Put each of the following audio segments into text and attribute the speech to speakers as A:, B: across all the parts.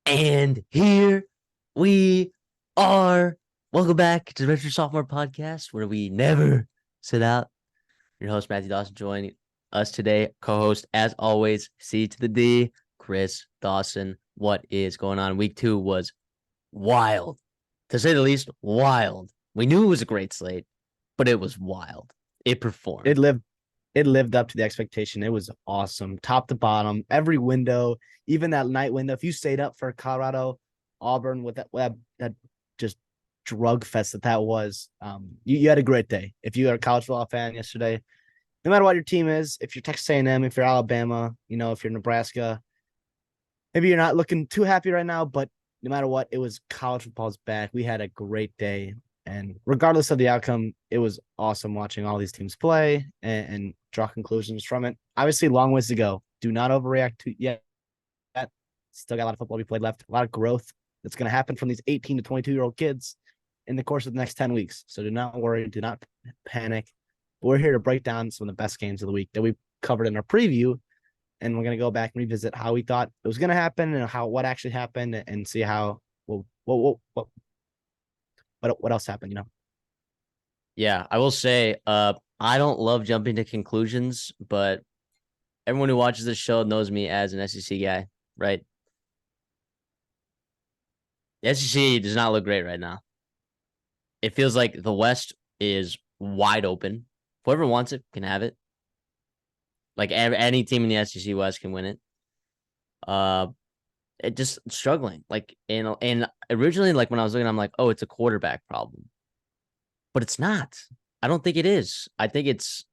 A: And here we are. Welcome back to the Redshirt Sophomore podcast, where we never sit out. Your host, Matthew Dawson, joining us today. Co-host, as always, C to the D, Chris Dawson. What is going on? Week 2 was wild, to say the least, wild. We knew it was a great slate, but it was wild. It performed.
B: It lived up to the expectation. It was awesome, top to bottom, every window, even that night window. If you stayed up for Colorado, Auburn with that just drug fest that was, you had a great day. If you are a college football fan yesterday, no matter what your team is, if you're Texas A&M, if you're Alabama, if you're Nebraska, maybe you're not looking too happy right now, but no matter what, it was college football's back. We had a great day. And regardless of the outcome, it was awesome watching all these teams play and draw conclusions from it. Obviously, long ways to go. Do not overreact to yet. Still got a lot of football to be played left, a lot of growth that's going to happen from these 18 to 22-year-old kids in the course of the next 10 weeks. So do not worry. Do not panic. We're here to break down some of the best games of the week that we covered in our preview. And we're going to go back and revisit how we thought it was going to happen and what actually happened and see how what else happened.
A: Yeah, I will say, I don't love jumping to conclusions, but everyone who watches this show knows me as an SEC guy, right? The SEC does not look great right now. It feels like the West is wide open. Whoever wants it can have it. Like any team in the SEC West can win it. It just struggling. Like and originally, like when I was looking, I'm like, oh, it's a quarterback problem, but it's not. I don't think it is. I think it's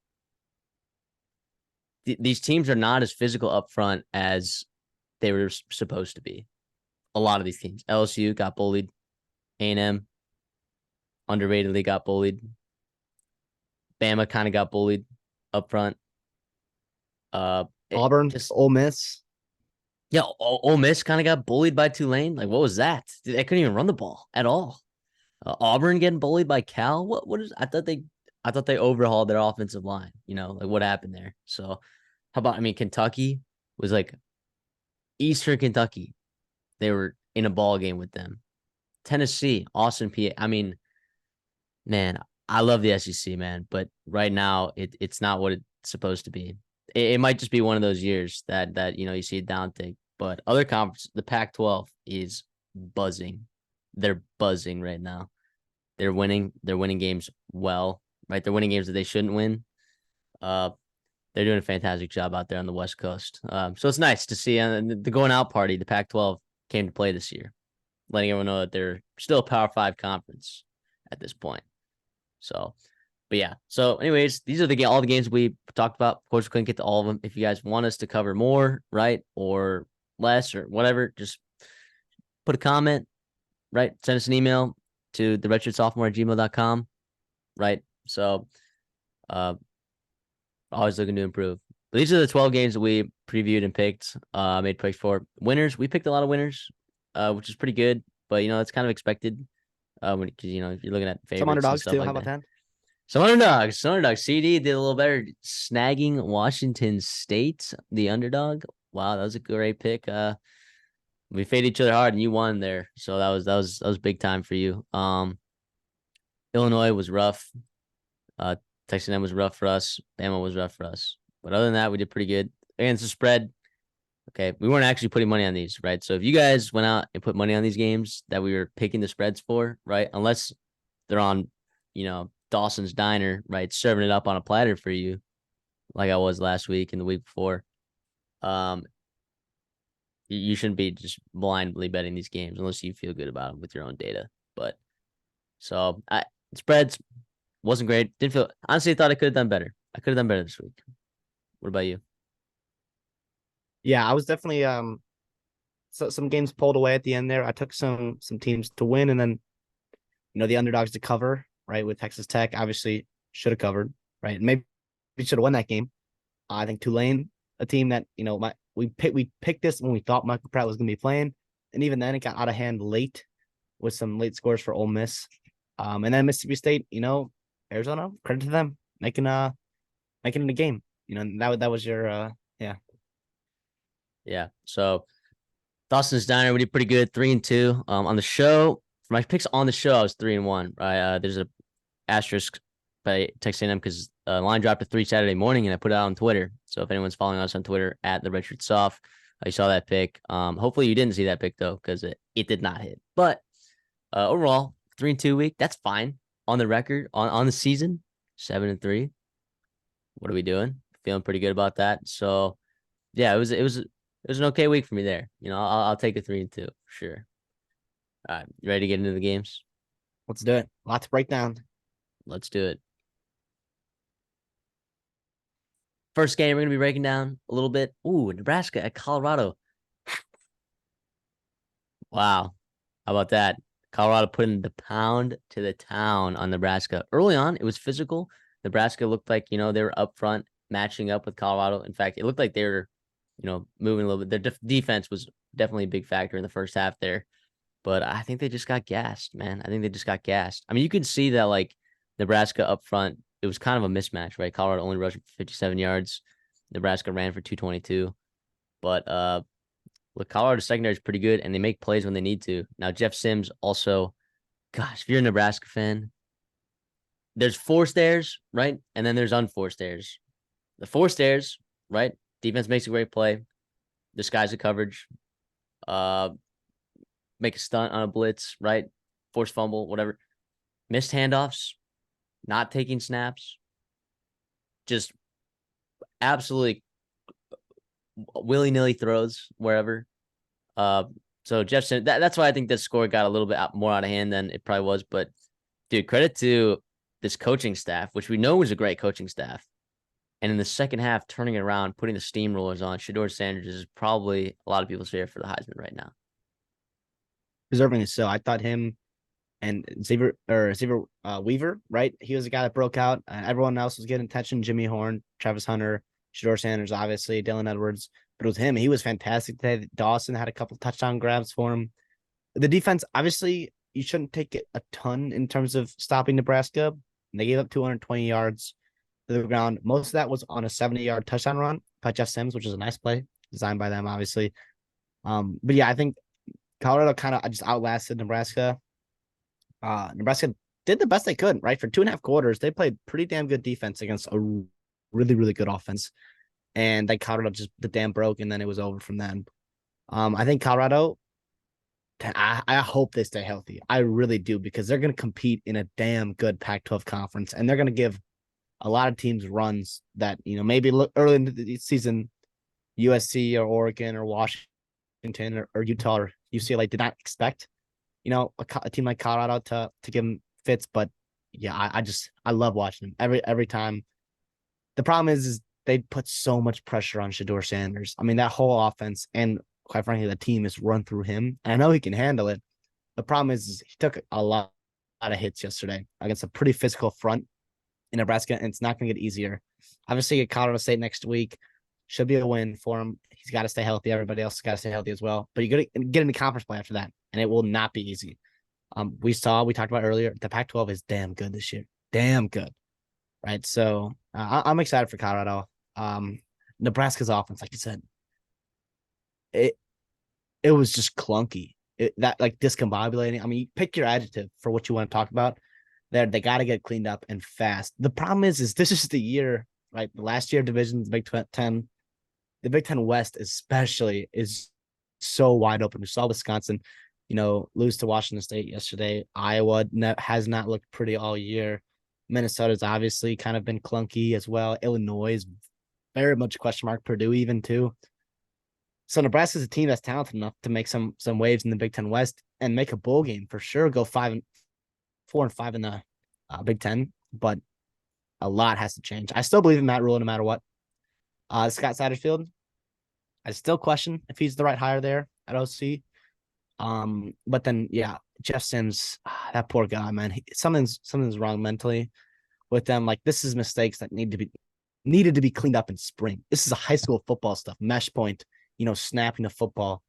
A: these teams are not as physical up front as they were supposed to be. A lot of these teams, LSU got bullied, A&M underratedly got bullied, Bama kind of got bullied up front.
B: Auburn,
A: Just
B: Ole Miss.
A: yeah, Ole Miss kind of got bullied by Tulane. Like, what was that? They couldn't even run the ball at all. Auburn getting bullied by Cal. What is? I thought they overhauled their offensive line. Like what happened there? So, how about? I mean, Kentucky was like Eastern Kentucky. They were in a ball game with them. Tennessee, Austin, PA. I mean, man, I love the SEC, man, but right now it's not what it's supposed to be. It might just be one of those years that you see a downtick. But other conferences, the Pac-12 is buzzing. They're buzzing right now. They're winning. They're winning games well, right? They're winning games that they shouldn't win. Uh, they're doing a fantastic job out there on the West Coast. So it's nice to see the going out party. The Pac-12 came to play this year, letting everyone know that they're still a Power 5 conference at this point. So, but yeah. So, anyways, these are all the games we talked about. Of course, we couldn't get to all of them. If you guys want us to cover more, right, or less, or whatever, just put a comment, right? Send us an email to the redshirtsophomore@gmail.com, right? So, always looking to improve. But these are the 12 games that we previewed and picked, made picks for. Winners, we picked a lot of winners, which is pretty good, but that's kind of expected. Because if you're looking at favorites
B: Some
A: and
B: underdogs
A: stuff
B: too.
A: like
B: How about
A: that.
B: that?
A: Some underdogs. CD did a little better, snagging Washington State, the underdog. Wow, that was a great pick. We faded each other hard, and you won there, so that was big time for you. Illinois was rough. Texas A&M was rough for us. Bama was rough for us. But other than that, we did pretty good against the spread. Okay, we weren't actually putting money on these, right? So if you guys went out and put money on these games that we were picking the spreads for, right? Unless they're on, Dawson's Diner, right? Serving it up on a platter for you, like I was last week and the week before. You shouldn't be just blindly betting these games unless you feel good about them with your own data. But so spreads wasn't great. Didn't feel honestly. Thought I could have done better. I could have done better this week. What about you?
B: Yeah, I was definitely so some games pulled away at the end there. I took some teams to win and then the underdogs to cover, right? With Texas Tech, obviously should have covered, right? Maybe we should have won that game. I think Tulane, a team that we picked this when we thought Michael Pratt was going to be playing, and even then it got out of hand late with some late scores for Ole Miss. And then Mississippi State, Arizona, credit to them making it a game. That was your yeah.
A: Yeah. So Dawson's Diner, we did pretty good, 3-2. On the show, for my picks on the show, I was 3-1. Right, there's a asterisk by texting them because line dropped at 3 Saturday morning, and I put it out on Twitter. So if anyone's following us on Twitter at the Redshirt Soft, you saw that pick. Hopefully you didn't see that pick though, because it did not hit. But overall, 3-2 week, that's fine. On the record, on the season, 7-3. What are we doing? Feeling pretty good about that. So yeah, it was an okay week for me there. I'll take a 3-2 for sure. All right, you ready to get into the games?
B: Let's do it. A lot to break down.
A: Let's do it. First game, we're gonna be breaking down a little bit. Ooh, Nebraska at Colorado. Wow, how about that? Colorado putting the pound to the town on Nebraska. Early on, it was physical. Nebraska looked like they were up front, matching up with Colorado. In fact, it looked like they were, moving a little bit. Their defense was definitely a big factor in the first half there. But I think they just got gassed, man. I think they just got gassed. I mean, you could see that like Nebraska up front, it was kind of a mismatch, right? Colorado only rushed for 57 yards. Nebraska ran for 222. But look, Colorado's secondary is pretty good, and they make plays when they need to. Now, Jeff Sims also, gosh, if you're a Nebraska fan, there's forced errors, right? And then there's unforced errors. The forced errors, right? Defense makes a great play, disguise the coverage, make a stunt on a blitz, right? Force fumble, whatever. Missed handoffs, not taking snaps, just absolutely willy-nilly throws wherever. So Jeff Sims, that's why I think this score got a little bit more out of hand than it probably was. But dude, credit to this coaching staff, which we know is a great coaching staff. And in the second half, turning it around, putting the steamrollers on, Shedeur Sanders is probably a lot of people's favorite for the Heisman right now.
B: Deserving so. I thought him and Xavier Weaver, right? He was the guy that broke out. Everyone else was getting attention. Jimmy Horn, Travis Hunter, Shedeur Sanders, obviously, Dylan Edwards. But it was him. He was fantastic today. Dawson had a couple touchdown grabs for him. The defense, obviously, you shouldn't take it a ton in terms of stopping Nebraska. They gave up 220 yards to the ground. Most of that was on a 70-yard touchdown run by Jeff Sims, which is a nice play designed by them, obviously. But yeah, I think Colorado kind of just outlasted Nebraska. Nebraska did the best they could, right? For 2.5 quarters, they played pretty damn good defense against a really, really good offense. And then Colorado just the dam broke, and then it was over from then. I think Colorado, I hope they stay healthy. I really do, because they're going to compete in a damn good Pac-12 conference, and they're going to give a lot of teams runs that, maybe early in the season, USC or Oregon or Washington or Utah or UCLA did not expect, a team like Colorado to give them fits. But yeah, I love watching them every time. The problem is they put so much pressure on Shedeur Sanders. I mean, that whole offense and quite frankly, the team is run through him. And I know he can handle it. The problem is he took a lot of hits yesterday against a pretty physical front in Nebraska, and it's not going to get easier. Obviously, at Colorado State next week should be a win for him. He's got to stay healthy. Everybody else has got to stay healthy as well. But you got to get in the conference play after that, and it will not be easy. We talked about earlier, the Pac-12 is damn good this year. Damn good. Right? So I'm excited for Colorado. Nebraska's offense, like you said, it was just clunky. That like discombobulating. I mean, you pick your adjective for what you want to talk about. They got to get cleaned up and fast. The problem is this is the year, right? The last year of divisions, Big Ten, the Big Ten West especially is so wide open. We saw Wisconsin, lose to Washington State yesterday. Iowa has not looked pretty all year. Minnesota's obviously kind of been clunky as well. Illinois is very much question mark. Purdue even too. So Nebraska's a team that's talented enough to make some waves in the Big Ten West and make a bowl game for sure. Go 4-5 in the Big Ten, but a lot has to change. I still believe in Matt Rule no matter what. Scott Satterfield, I still question if he's the right hire there at OC. But then yeah, Jeff Sims, that poor guy, man. Something's wrong mentally with them. Like, this is mistakes that needed to be cleaned up in spring. This is a high school football stuff, mesh point, snapping the football.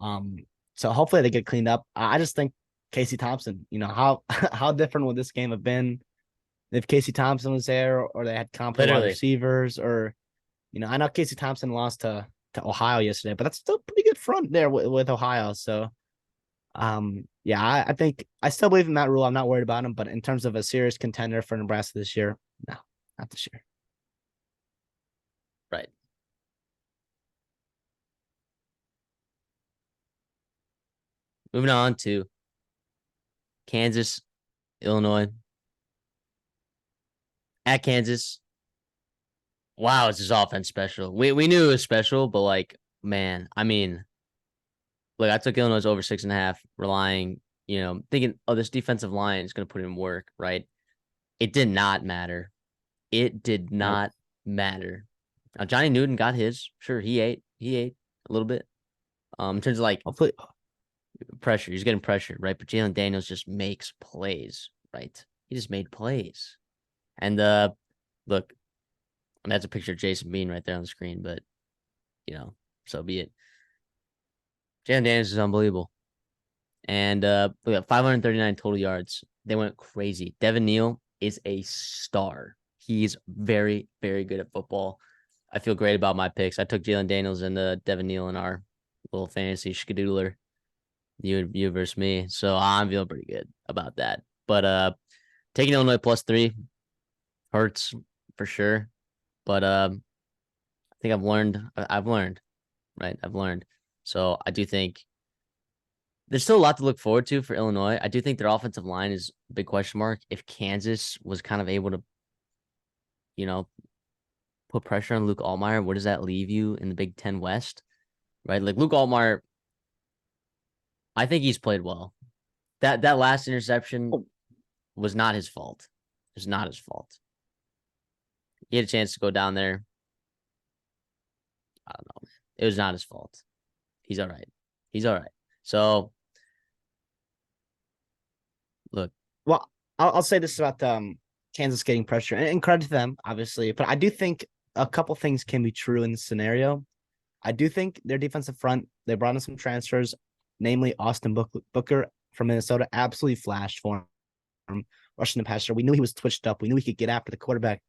B: So hopefully they get cleaned up. I just think Casey Thompson, how different would this game have been if Casey Thompson was there, or they had competent wide receivers, or I know Casey Thompson lost to to Ohio yesterday, but that's still a pretty good front there with Ohio. So, yeah, I think I still believe in Matt Rule. I'm not worried about him, but in terms of a serious contender for Nebraska this year, no, not this year.
A: Right. Moving on to Kansas, Illinois. At Kansas, wow, is this offense special? We knew it was special, but like, man, I mean, look, I took Illinois over 6.5, relying, thinking, oh, this defensive line is going to put in work, right? It did not matter. It did
B: Nope.
A: not matter. Now, Johnny Newton got his. Sure, he ate a little bit. In terms of like
B: Hopefully,
A: pressure, he's getting pressure, right? But Jalen Daniels just makes plays, right? He just made plays. And look, I mean, that's a picture of Jason Bean right there on the screen, but so be it. Jalen Daniels is unbelievable. And we got 539 total yards. They went crazy. Devin Neal is a star. He's very, very good at football. I feel great about my picks. I took Jalen Daniels and Devin Neal in our little fantasy skadoodler. You versus me. So I'm feeling pretty good about that. But taking Illinois +3 hurts for sure. But I think I've learned. Right? I've learned. So I do think there's still a lot to look forward to for Illinois. I do think their offensive line is a big question mark. If Kansas was kind of able to, you know, put pressure on Luke Altmaier, where does that leave you in the Big Ten West? Right? Like Luke Altmaier, I think he's played well. That last interception was not his fault. It's not his fault. He had a chance to go down there. I don't know, man. It was not his fault. He's all right. He's all right. So look,
B: well, I'll say this about Kansas getting pressure, and credit to them, obviously. But I do think a couple things can be true in this scenario. I do think their defensive front, they brought in some transfers, namely Austin Booker from Minnesota, absolutely flashed for him, rushing the passer. We knew he was twitched up. We knew he could get after the quarterback.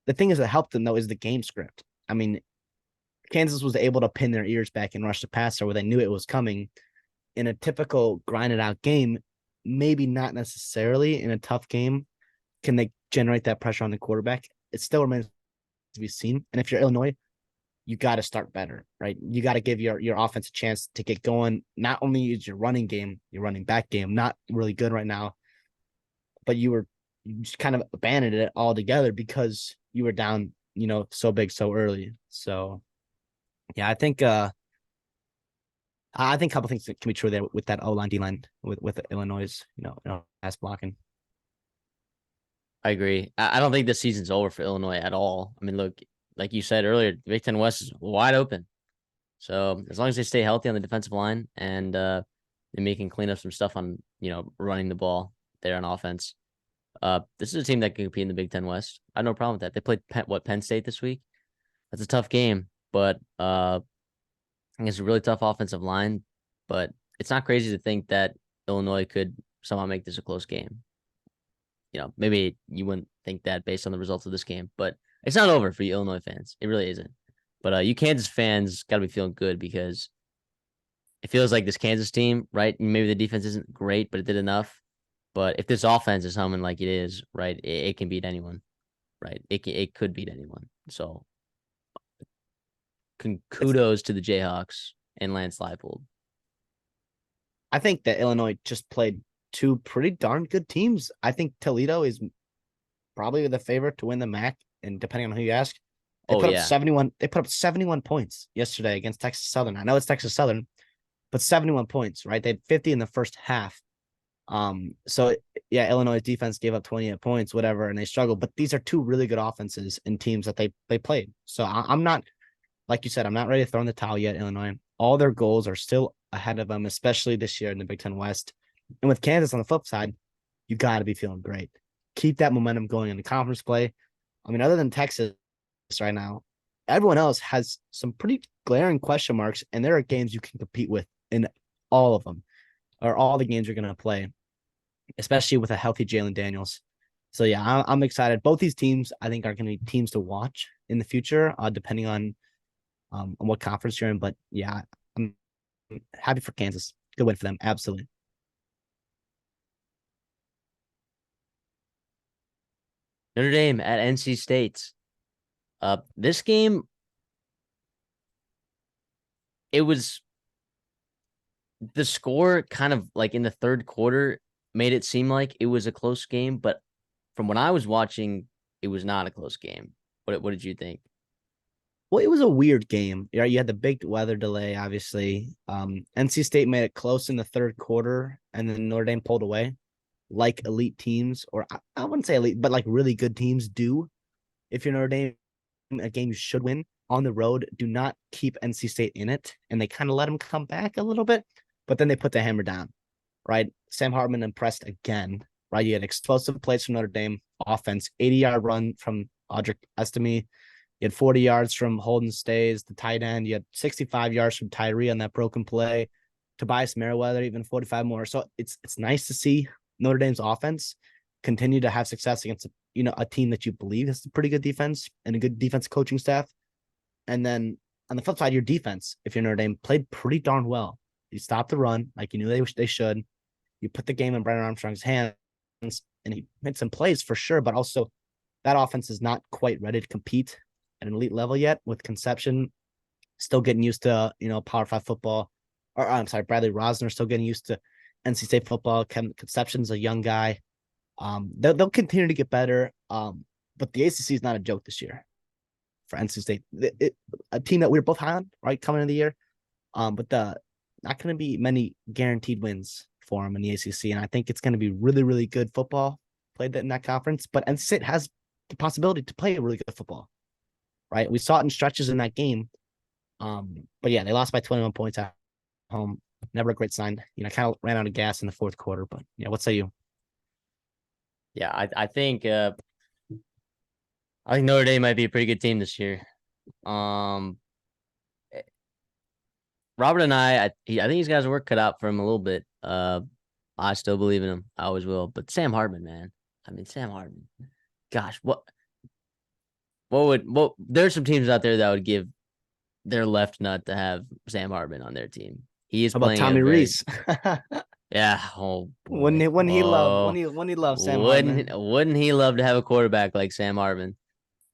B: The thing is that helped them, though, is the game script. I mean, Kansas was able to pin their ears back and rush the passer where they knew it was coming. In a typical grinded out game, maybe not necessarily in a tough game, can they generate that pressure on the quarterback? It still remains to be seen. And if you're Illinois, you got to start better, right? You got to give your offense a chance to get going. Not only is your running game, your running back game, not really good right now, but you just kind of abandoned it altogether because you were down, so big so early. So yeah, I think a couple things can be true there with that O-line, D-line, with Illinois, pass blocking.
A: I agree. I don't think the season's over for Illinois at all. I mean, look, like you said earlier, the Big Ten West is wide open. So as long as they stay healthy on the defensive line and they can clean up some stuff on, running the ball there on offense. This is a team that can compete in the Big Ten West. I have no problem with that. They played Penn State this week. That's a tough game, but I think it's a really tough offensive line. But it's not crazy to think that Illinois could somehow make this a close game. Maybe you wouldn't think that based on the results of this game, but it's not over for you Illinois fans. It really isn't. But you Kansas fans got to be feeling good because it feels like this Kansas team, right? Maybe the defense isn't great, but it did enough. But if this offense is humming like it is, right, it can beat anyone, right? It could beat anyone. So kudos to the Jayhawks and Lance Leipold.
B: I think that Illinois just played two pretty darn good teams. I think Toledo is probably the favorite to win the MAC, and depending on who you ask, they put up 71. They put up 71 points yesterday against Texas Southern. I know it's Texas Southern, but 71 points, right? They had 50 in the first half. So yeah, Illinois defense gave up 28 points, whatever, and they struggled. But these are two really good offenses and teams that they played. So I'm not, like you said, I'm not ready to throw in the towel yet. Illinois, all their goals are still ahead of them, especially this year in the Big Ten West. And with Kansas on the flip side, you got to be feeling great. Keep that momentum going in the conference play. I mean, other than Texas right now, everyone else has some pretty glaring question marks, and there are games you can compete with in all of them, or all the games you're going to play, especially with a healthy Jalen Daniels. So yeah, I'm excited. Both these teams, I think, are going to be teams to watch in the future, depending on on what conference you're in. But yeah, I'm happy for Kansas. Good win for them. Absolutely.
A: Notre Dame at NC State. This game, it was the score kind of like in the third quarter made it seem like it was a close game, but from when I was watching, it was not a close game. What did you think?
B: Well, it was a weird game. Yeah, you had the big weather delay, obviously. NC State made it close in the third quarter, and then Notre Dame pulled away, like elite teams, or I wouldn't say elite, but like really good teams do. If you're Notre Dame, a game you should win on the road, do not keep NC State in it, and they kind of let them come back a little bit, but then they put the hammer down. Right, Sam Hartman impressed again. Right, you had explosive plays from Notre Dame offense, 80-yard run from Audric Estime. You had 40 yards from Holden Stays, the tight end. You had 65 yards from Tyree on that broken play. Tobias Merriweather, even 45 more. So it's nice to see Notre Dame's offense continue to have success against a team that you believe has a pretty good defense and a good defense coaching staff. And then on the flip side, your defense, if you're Notre Dame, played pretty darn well. You stopped the run like you knew they should. You put the game in Brennan Armstrong's hands, and he made some plays for sure, but also that offense is not quite ready to compete at an elite level yet, with Conception still getting used to, Power 5 football. Or I'm sorry, Bradley Rosner still getting used to NC State football. Conception's a young guy. They'll continue to get better. But the ACC is not a joke this year for NC State. A team that we were both high on, right, coming into the year. But not going to be many guaranteed wins for them in the ACC, and I think it's going to be really, really good football played in that conference. But NC State has the possibility to play really good football, right? We saw it in stretches in that game. But yeah, they lost by 21 points at home. Never a great sign. Kind of ran out of gas in the fourth quarter. But yeah, what say you?
A: Yeah, I think Notre Dame might be a pretty good team this year. Robert and I think he's got his work cut out for him a little bit. I still believe in him. I always will. But Sam Hartman, man. I mean, Sam Hartman. Gosh, there's some teams out there that would give their left nut to have Sam Hartman on their team. He is
B: How about
A: playing a
B: Tommy
A: very
B: Reese?
A: yeah. Oh
B: When
A: boy.
B: when he loved when
A: Oh,
B: he loved Sam Hartman.
A: wouldn't he love to have a quarterback like Sam Hartman?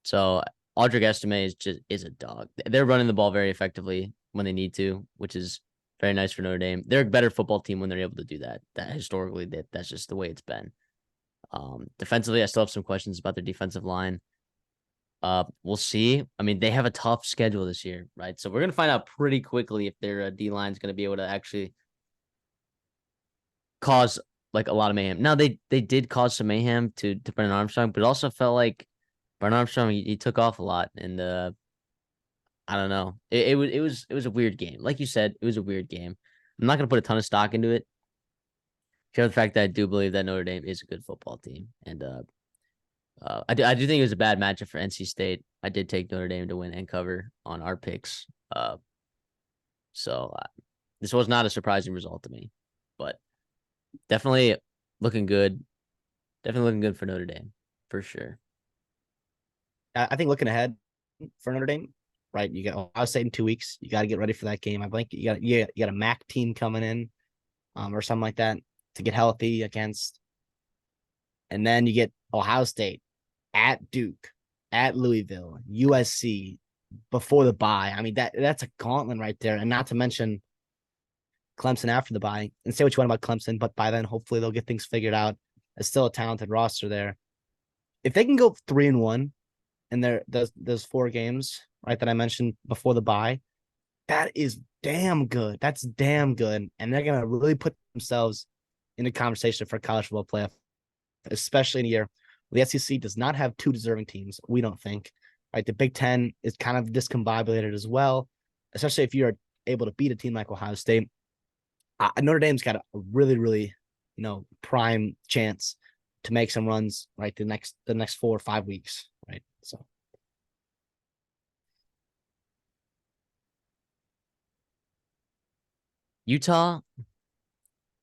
A: So Audric Estime is a dog. They're running the ball very effectively when they need to, which is very nice for Notre Dame. They're a better football team when they're able to do that. That historically, that's just the way it's been. Defensively, I still have some questions about their defensive line. We'll see. I mean, they have a tough schedule this year, right? So we're gonna find out pretty quickly if their D line is gonna be able to actually cause like a lot of mayhem. Now they did cause some mayhem to Brennan Armstrong, but it also felt like Brennan Armstrong he took off a lot, and I don't know. It was a weird game. Like you said, it was a weird game. I'm not gonna put a ton of stock into it. Share the fact that I do believe that Notre Dame is a good football team, and I do think it was a bad matchup for NC State. I did take Notre Dame to win and cover on our picks. So this was not a surprising result to me, but definitely looking good. Definitely looking good for Notre Dame for sure.
B: I think looking ahead for Notre Dame, right? You got Ohio State in 2 weeks. You got to get ready for that game. I think you got a MAC team coming in, or something like that to get healthy against. And then you get Ohio State at Duke, at Louisville, USC before the bye. I mean, that's a gauntlet right there. And not to mention Clemson after the bye. And say what you want about Clemson, but by then hopefully they'll get things figured out. It's still a talented roster there. If they can go 3-1 in those 4 games, right, that I mentioned before the bye, that is damn good. That's damn good. And they're gonna really put themselves in the conversation for college football playoff, especially in a year where the SEC does not have 2 deserving teams, we don't think. Right. The Big Ten is kind of discombobulated as well, especially if you're able to beat a team like Ohio State. Notre Dame's got a really, really, prime chance to make some runs, right, the next 4 or 5 weeks, right? So
A: Utah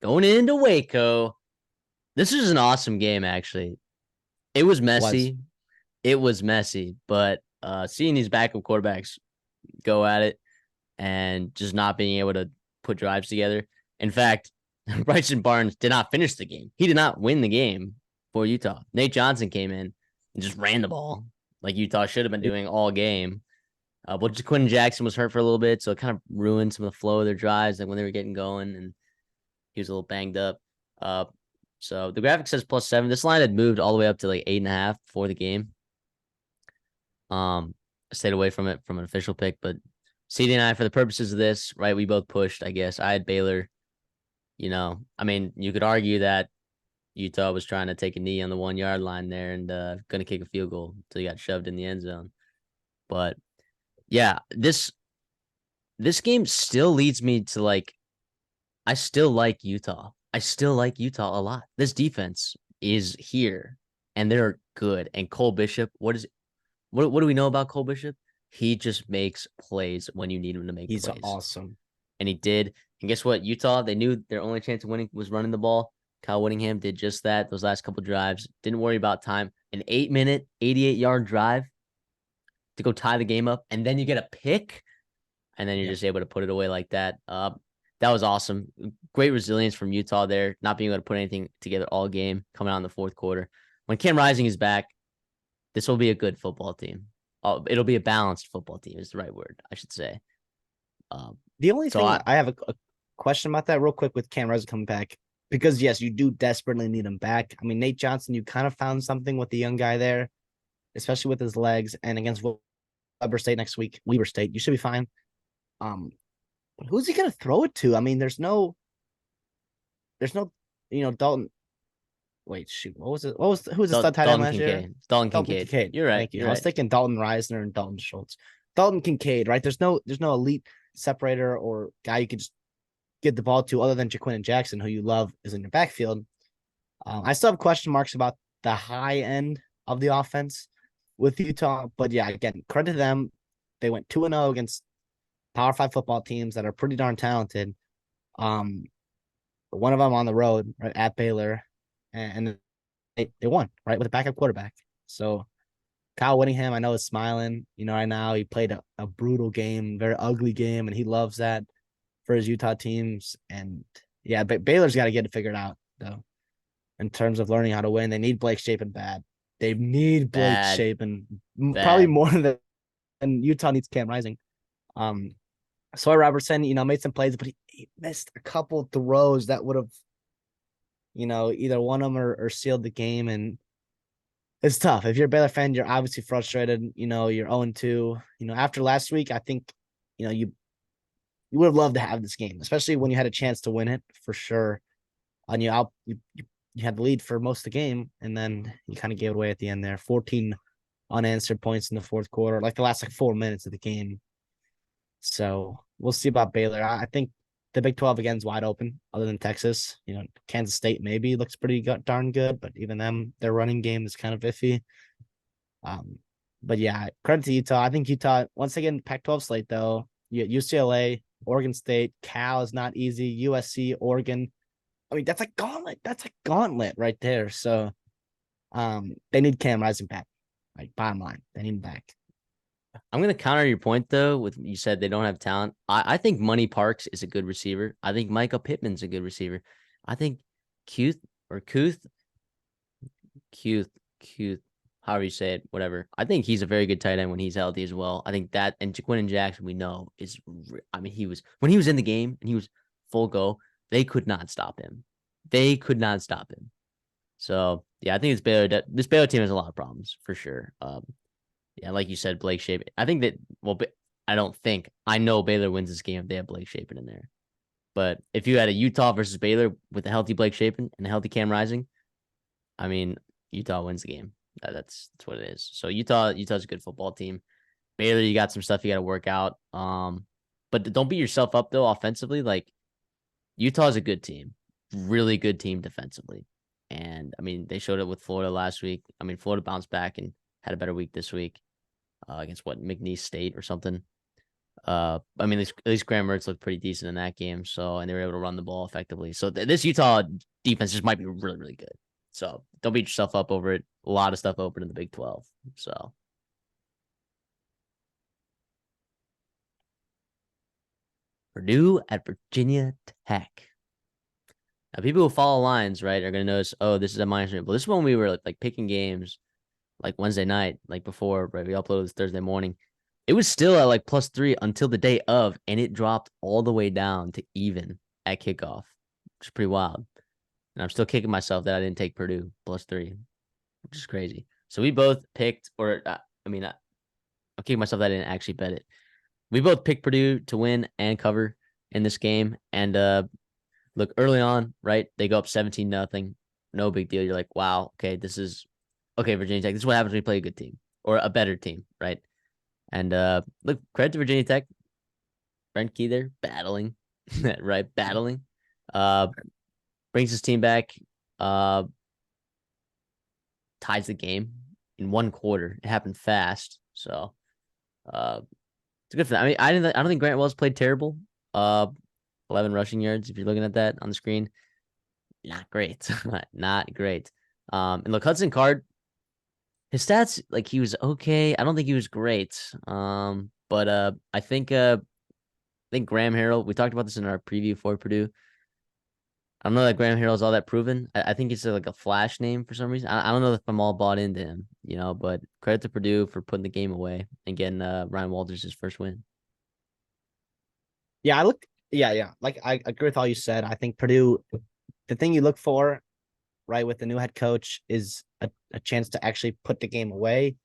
A: going into Waco. This is an awesome game, actually. It was
B: was
A: messy. It was messy, but seeing these backup quarterbacks go at it and just not being able to put drives together. In fact, Bryson Barnes did not finish the game. He did not win the game for Utah. Nate Johnson came in and just ran the ball like Utah should have been doing all game. But Quinn Jackson was hurt for a little bit, so it kind of ruined some of the flow of their drives, like when they were getting going, and he was a little banged up. So the graphic says +7. This line had moved all the way up to like 8.5 before the game. I stayed away from it from an official pick, but CD and I, for the purposes of this, right, we both pushed, I guess. I had Baylor. I mean, you could argue that Utah was trying to take a knee on the 1 yard line there and going to kick a field goal until he got shoved in the end zone. But yeah, this game still leads me to like, I still like Utah. I still like Utah a lot. This defense is here and they're good. And Cole Bishop, what do we know about Cole Bishop? He just makes plays when you need him to make
B: He's
A: plays.
B: awesome.
A: And he did. And guess what? Utah, they knew their only chance of winning was running the ball. Kyle Whittingham did just that those last couple drives. Didn't worry about time. An 8-minute, 88-yard drive to go tie the game up. And then you get a pick. And then you're just able to put it away like that. That was awesome. Great resilience from Utah there, not being able to put anything together all game, coming out in the fourth quarter. When Cam Rising is back, this will be a good football team. It'll be a balanced football team is the right word, I should say.
B: The only thing I have a question about that real quick with Cam Rising coming back, because yes, you do desperately need him back. I mean, Nate Johnson, you kind of found something with the young guy there, especially with his legs, and against Weber State next week, Weber State, you should be fine. But who's he gonna throw it to? I mean, there's no, Dalton. Wait, shoot, who's the stud tight end last year?
A: Dalton Kincaid. You're right.
B: Thank you.
A: You're
B: I was thinking Dalton Reisner and Dalton Schultz. Dalton Kincaid, right? There's no elite separator or guy you could just get the ball to other than Jaquin Jackson, who you love, is in your backfield. I still have question marks about the high end of the offense with Utah, but yeah, again, credit to them. They went 2-0 against Power 5 football teams that are pretty darn talented. One of them on the road, right, at Baylor, and they won, right, with a backup quarterback. So Kyle Whittingham, I know, is smiling, right now. He played a brutal game, very ugly game, and he loves that for his Utah teams. And yeah, but Baylor's got to get it figured out, though, in terms of learning how to win. They need Blake Shapen bad. They need Blake Shapen probably more than Utah needs Cam Rising. Sawyer Robertson, made some plays, but he missed a couple throws that would have, either won them or sealed the game. And it's tough. If you're a Baylor fan, you're obviously frustrated. You're 0-2. After last week, I think, you would have loved to have this game, especially when you had a chance to win it for sure. And you had the lead for most of the game, and then you kind of gave it away at the end there. 14 unanswered points in the fourth quarter, like the last 4 minutes of the game. So we'll see about Baylor. I think the Big 12 again is wide open, other than Texas. Kansas State maybe looks pretty darn good, but even them, their running game is kind of iffy. But yeah, credit to Utah. I think Utah, once again, Pac-12 slate though. UCLA, Oregon State, Cal is not easy. USC, Oregon. I mean, that's a gauntlet. That's a gauntlet right there. So they need Cam Rising back. Like, bottom line, they need him back.
A: I'm going to counter your point, though, with you said they don't have talent. I think Money Parks is a good receiver. I think Micah Pittman's a good receiver. I think Kuth, however you say it, whatever. I think he's a very good tight end when he's healthy as well. I think that, and Jaquin Jackson, we know, when he was in the game and he was full go, they could not stop him. So, yeah, I think it's Baylor. This Baylor team has a lot of problems, for sure. Yeah, like you said, Blake Shapen. I think that, I know Baylor wins this game if they have Blake Shapen in there. But if you had a Utah versus Baylor with a healthy Blake Shapen and a healthy Cam Rising, I mean, Utah wins the game. That's what it is. So Utah's a good football team. Baylor, you got some stuff you got to work out. But don't beat yourself up, though, offensively. Like, Utah's a good team. Really good team defensively. And, I mean, they showed it with Florida last week. I mean, Florida bounced back and had a better week this week against McNeese State or something. I mean, at least Graham Mertz looked pretty decent in that game. So, and they were able to run the ball effectively. So this Utah defense just might be really, really good. So don't beat yourself up over it. A lot of stuff open in the Big 12. So. Purdue at Virginia Tech. Now, people who follow lines, right, are gonna notice, oh, this is a minus 3. But this is when we were like picking games, like Wednesday night, like before, right? We uploaded this Thursday morning. It was still at like +3 until the day of, and it dropped all the way down to even at kickoff, which is pretty wild. And I'm still kicking myself that I didn't take Purdue +3, which is crazy. So we both picked, or I'm kicking myself that I didn't actually bet it. We both picked Purdue to win and cover in this game. And look, early on, right? They go up 17-0. No big deal. You're like, wow, okay, this is okay, Virginia Tech. This is what happens when you play a good team or a better team, right? And look, credit to Virginia Tech. Brent Key there battling, right? Battling. Uh, brings his team back. Uh, ties the game in one quarter. It happened fast, so it's good for them. I mean, I don't think Grant Wells played terrible. 11 rushing yards. If you're looking at that on the screen, not great, not great. And look, Hudson Card, his stats, like he was okay. I don't think he was great. But I think Graham Harrell. We talked about this in our preview for Purdue. I don't know that Graham Harrell's all that proven. I think it's like a flash name for some reason. I don't know if I'm all bought into him, but credit to Purdue for putting the game away and getting Ryan Walters his first win.
B: Yeah, I look. Yeah, yeah. Like I agree with all you said. I think Purdue. The thing you look for, right, with the new head coach is a chance to actually put the game away.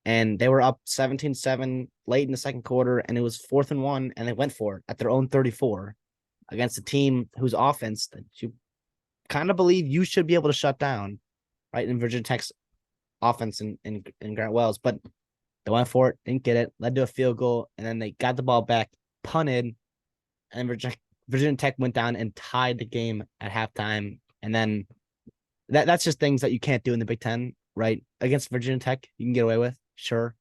B: And they were up 17-7 late in the second quarter, and it was 4th and 1, and they went for it at their own 34 against a team whose offense that you kind of believe you should be able to shut down, right? In Virginia Tech's offense in Grant Wells, but they went for it, didn't get it, led to a field goal, and then they got the ball back, punted, and Virginia Tech went down and tied the game at halftime. And then that's just things that you can't do in the Big Ten, right? Against Virginia Tech, you can get away with, sure,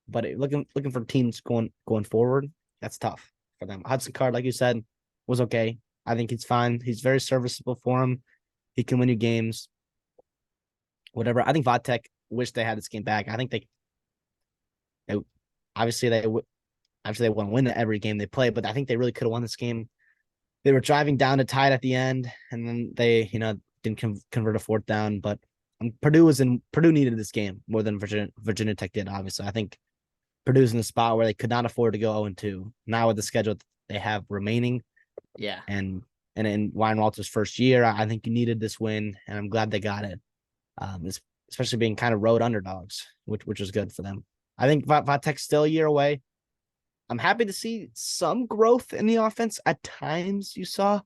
B: but looking for teams going forward, that's tough for them. Hudson Card, like you said, was okay. I think he's fine. He's very serviceable for him. He can win you games. Whatever. I think Vodtech wish they had this game back. I think they obviously they obviously they want to win every game they play, but I think they really could have won this game. They were driving down to tie it at the end, and then they didn't convert a 4th down. But Purdue needed this game more than Virginia Tech did. Obviously, I think Purdue's in a spot where they could not afford to go 0-2 now with the schedule they have remaining.
A: Yeah.
B: And in Ryan Walters' first year, I think you needed this win, and I'm glad they got it. Especially being kind of road underdogs, which is good for them. I think Vatech's still a year away. I'm happy to see some growth in the offense at times. You saw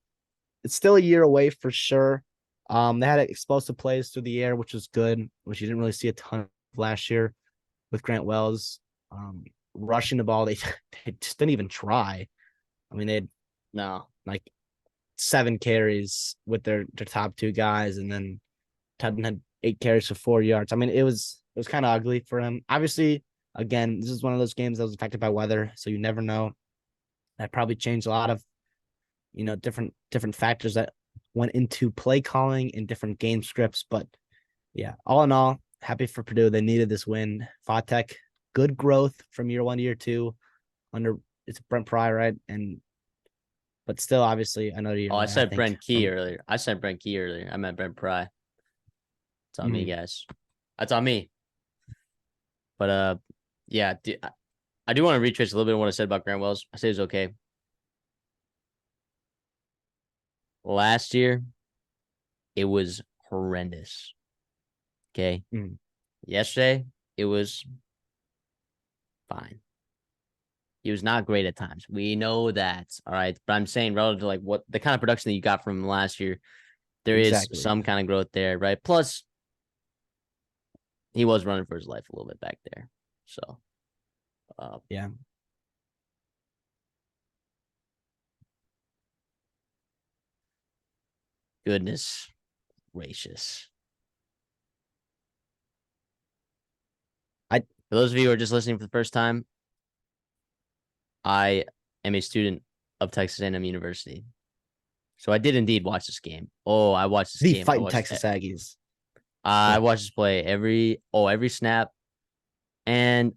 B: it's still a year away for sure. They had explosive plays through the air, which was good, which you didn't really see a ton of last year with Grant Wells. Rushing the ball, they just didn't even try. I mean, they had like 7 carries with their top 2 guys, and then Tutton had 8 carries for 4 yards. I mean, it was kind of ugly for him. Obviously, again, this is one of those games that was affected by weather, so you never know. That probably changed a lot of different factors that went into play calling and different game scripts. But yeah, all in all, happy for Purdue. They needed this win. Vatech, good growth from year 1 to year 2 under it's Brent Pry, right? But still, obviously, another year.
A: Oh, I said Brent Key
B: from...
A: earlier. I meant Brent Pry. It's on me,
B: Mhm.
A: guys. That's on me. But yeah, I do want to retrace a little bit of what I said about Grant Wells. I said it was okay. Last year, it was horrendous. Okay.
B: Mhm.
A: Yesterday, it was fine. He was not great at times. We know that. All right. But I'm saying relative to like what the kind of production that you got from him last year, there is
B: Exactly.
A: some kind of growth there, right? Plus, he was running for his life a little bit back there. So
B: Yeah.
A: goodness gracious. For those of you who are just listening for the first time, I am a student of Texas A&M University. So I did indeed watch this game. Oh, I watched this
B: The
A: game.
B: fighting Texas Aggies.
A: I watched this play every snap. And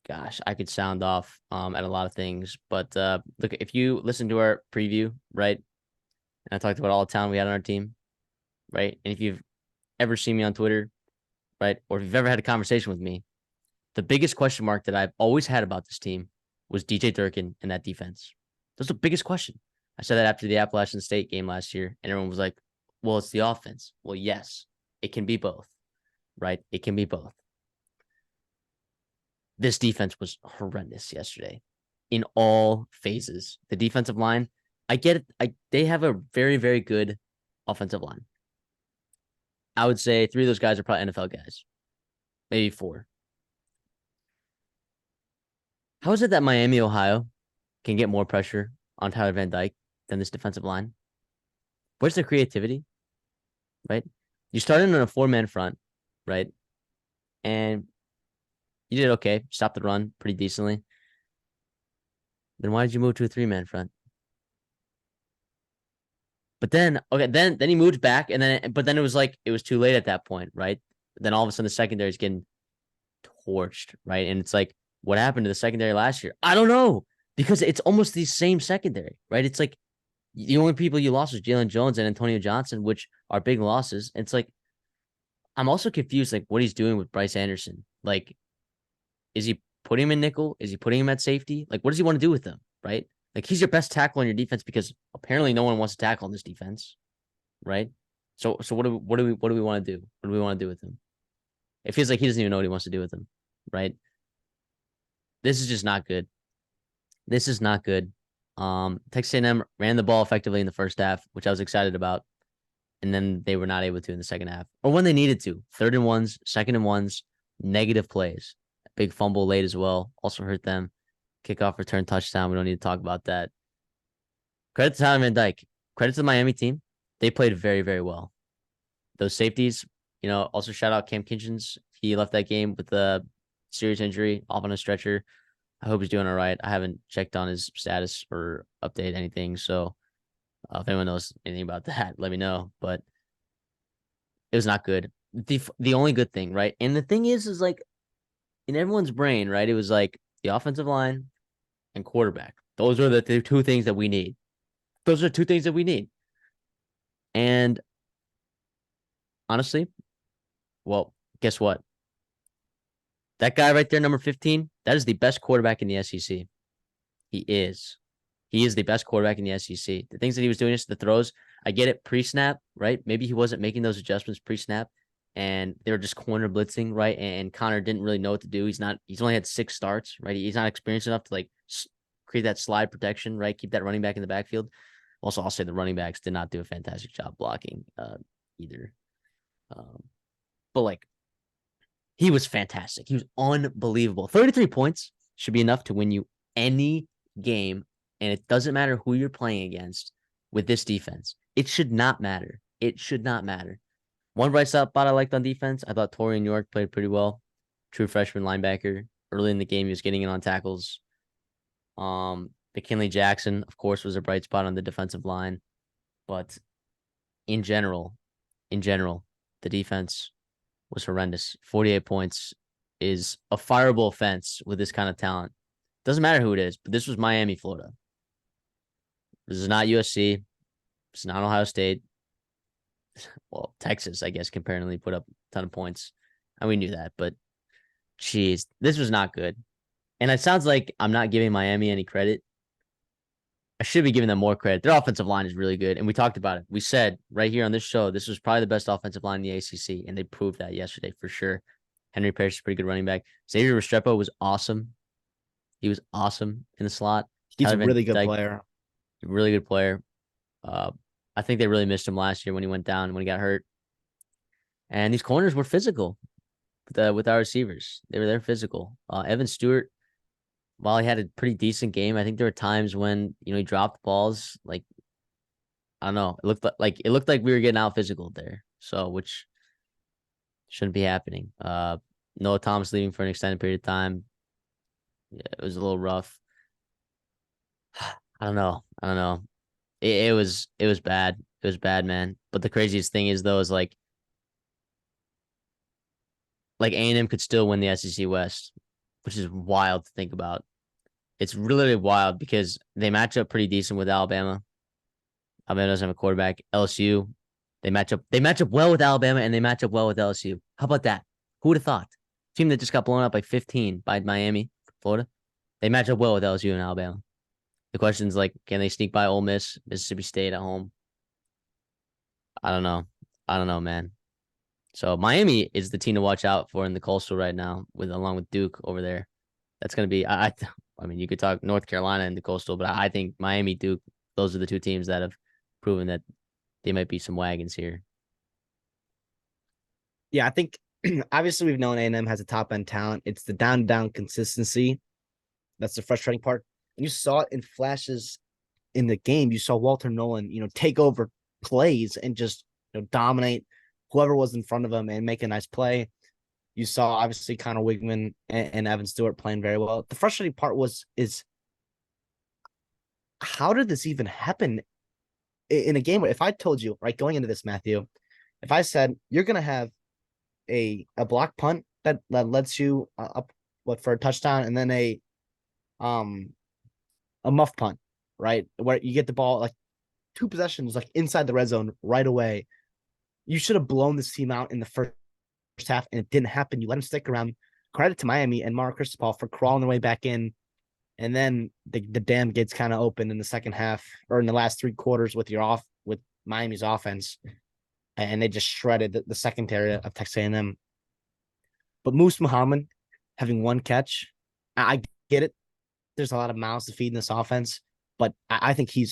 A: gosh, I could sound off at a lot of things, but look, if you listen to our preview, right, and I talked about all the talent we had on our team, right, and if you've ever seen me on Twitter, right, or if you've ever had a conversation with me, the biggest question mark that I've always had about this team was DJ Durkin and that defense. That's the biggest question. I said that after the Appalachian State game last year, and everyone was like, well, it's the offense. Well, yes, it can be both, right? It can be both. This defense was horrendous yesterday in all phases. The defensive line, I get it. They have a very, very good offensive line. I would say 3 of those guys are probably NFL guys, maybe 4. How is it that Miami, Ohio can get more pressure on Tyler Van Dyke than this defensive line? Where's the creativity, right? You started on a 4-man front, right? And you did okay. Stopped the run pretty decently. Then why did you move to a 3-man front? But then, okay, then he moved back, and then it was like it was too late at that point, right? Then all of a sudden the secondary is getting torched, right? And it's like, what happened to the secondary last year? I don't know, because it's almost the same secondary, right? It's like the only people you lost was Jalen Jones and Antonio Johnson, which are big losses. It's like I'm also confused, like what he's doing with Bryce Anderson. Like, is he putting him in nickel? Is he putting him at safety? Like, what does he want to do with him, right? Like, he's your best tackle on your defense because apparently no one wants to tackle on this defense, right? So what do we want to do? What do we want to do with him? It feels like he doesn't even know what he wants to do with him, right? This is just not good. This is not good. Texas A&M ran the ball effectively in the first half, which I was excited about, and then they were not able to in the second half, or when they needed to. 3rd and 1s, 2nd and 1s, negative plays. Big fumble late as well, also hurt them. Kickoff return touchdown. We don't need to talk about that. Credit to Tyler Van Dyke. Credit to the Miami team. They played very, very well. Those safeties, also shout out Cam Kinchens. He left that game with a serious injury, off on a stretcher. I hope he's doing all right. I haven't checked on his status or update anything. So if anyone knows anything about that, let me know. But it was not good. The only good thing, right? And the thing is like in everyone's brain, right? It was like the offensive line and quarterback. Those are the 2 things that we need. Those are 2 things that we need. And honestly, well, guess what? That guy right there, number 15, that is the best quarterback in the SEC. He is. He is the best quarterback in the SEC. The things that he was doing, the throws, I get it pre-snap, right? Maybe he wasn't making those adjustments pre-snap, and they were just corner blitzing, right? And Connor didn't really know what to do. He's only had 6 starts, right? He's not experienced enough to like create that slide protection, right? Keep that running back in the backfield. Also, I'll say the running backs did not do a fantastic job blocking either. But like, he was fantastic. He was unbelievable. 33 points should be enough to win you any game. And it doesn't matter who you're playing against with this defense. It should not matter. It should not matter. One bright spot I liked on defense, I thought Torian York played pretty well. True freshman linebacker. Early in the game, he was getting in on tackles. McKinley Jackson, of course, was a bright spot on the defensive line. But in general, the defense was horrendous. 48 points is a fireable offense with this kind of talent. Doesn't matter who it is, but this was Miami, Florida. This is not USC. It's not Ohio State. Well, Texas, I guess, comparatively put up a ton of points. And we knew that, but geez, this was not good. And it sounds like I'm not giving Miami any credit. I should be giving them more credit. Their offensive line is really good. And we talked about it. We said right here on this show, this was probably the best offensive line in the ACC. And they proved that yesterday for sure. Henry Parrish is a pretty good running back. Xavier Restrepo was awesome. He was awesome in the slot.
B: He's a really good player.
A: Really good player. I think they really missed him last year when he went down, when he got hurt. And these corners were physical with our receivers. They were there physical. Evan Stewart, while he had a pretty decent game, I think there were times when he dropped balls. Like, I don't know, it looked like we were getting out physical there. So which shouldn't be happening. Noah Thomas leaving for an extended period of time. Yeah, it was a little rough. I don't know. It was bad. It was bad, man. But the craziest thing is though, is like A&M could still win the SEC West which is wild to think about. It's really wild because they match up pretty decent with Alabama. Alabama doesn't have a quarterback. LSU, they match up well with Alabama and they match up well with LSU. How about that? Who would have thought? Team that just got blown up by 15 by Miami, Florida. They match up well with LSU and Alabama. The question is like, can they sneak by Ole Miss, Mississippi State at home? I don't know. I don't know, man. So Miami is the team to watch out for in the Coastal right now, with along with Duke over there. That's gonna be. I mean, you could talk North Carolina and the Coastal, but I think Miami, Duke, those are the two teams that have proven that they might be some wagons here.
B: Yeah, I think obviously we've known A&M has a top end talent. It's the down consistency that's the frustrating part. And you saw it in flashes in the game. You saw Walter Nolan, take over plays and just dominate whoever was in front of him and make a nice play. You saw obviously Connor Wigman and Evan Stewart playing very well. The frustrating part is how did this even happen in a game where if I told you, right, going into this, Matthew, if I said you're gonna have a block punt that lets you up for a touchdown and then a muff punt, right? Where you get the ball like 2 possessions like inside the red zone right away. You should have blown this team out in the first half, and it didn't happen. You let them stick around. Credit to Miami and Mark Cristobal for crawling their way back in. And then the dam gates kind of opened in the second half or in the last 3 quarters with Miami's offense. And they just shredded the secondary of Texas A&M. But Moose Muhammad having 1 catch, I get it. There's a lot of mouths to feed in this offense, but I think he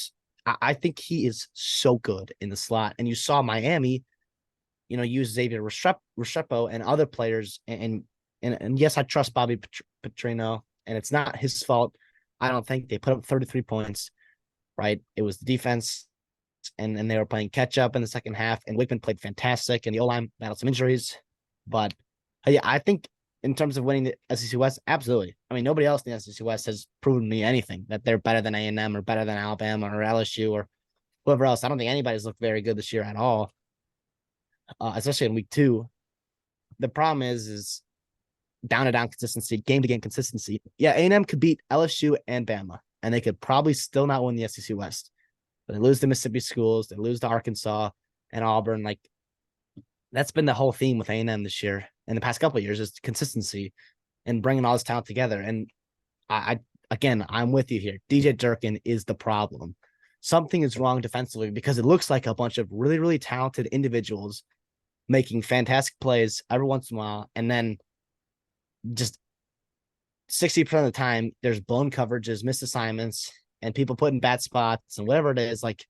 B: is so good in the slot. And you saw Miami, use Xavier Restrepo and other players. And yes, I trust Bobby Petrino, and it's not his fault. I don't think they put up 33 points, right? It was the defense, and they were playing catch up in the second half. And Wickman played fantastic, and the O-line battled some injuries. But yeah, I think in terms of winning the SEC West, absolutely. I mean, nobody else in the SEC West has proven me anything that they're better than A&M or better than Alabama or LSU or whoever else. I don't think anybody's looked very good this year at all, especially in week 2. The problem is down-to-down consistency, game-to-game consistency. Yeah, A&M could beat LSU and Bama, and they could probably still not win the SEC West. But they lose to Mississippi schools, they lose to Arkansas and Auburn. Like, that's been the whole theme with A&M this year in the past couple of years, is consistency and bringing all this talent together. And I'm with you here. DJ Durkin is the problem. Something is wrong defensively because it looks like a bunch of really, really talented individuals making fantastic plays every once in a while, and then just 60% of the time there's blown coverages, missed assignments, and people put in bad spots and whatever it is. Like,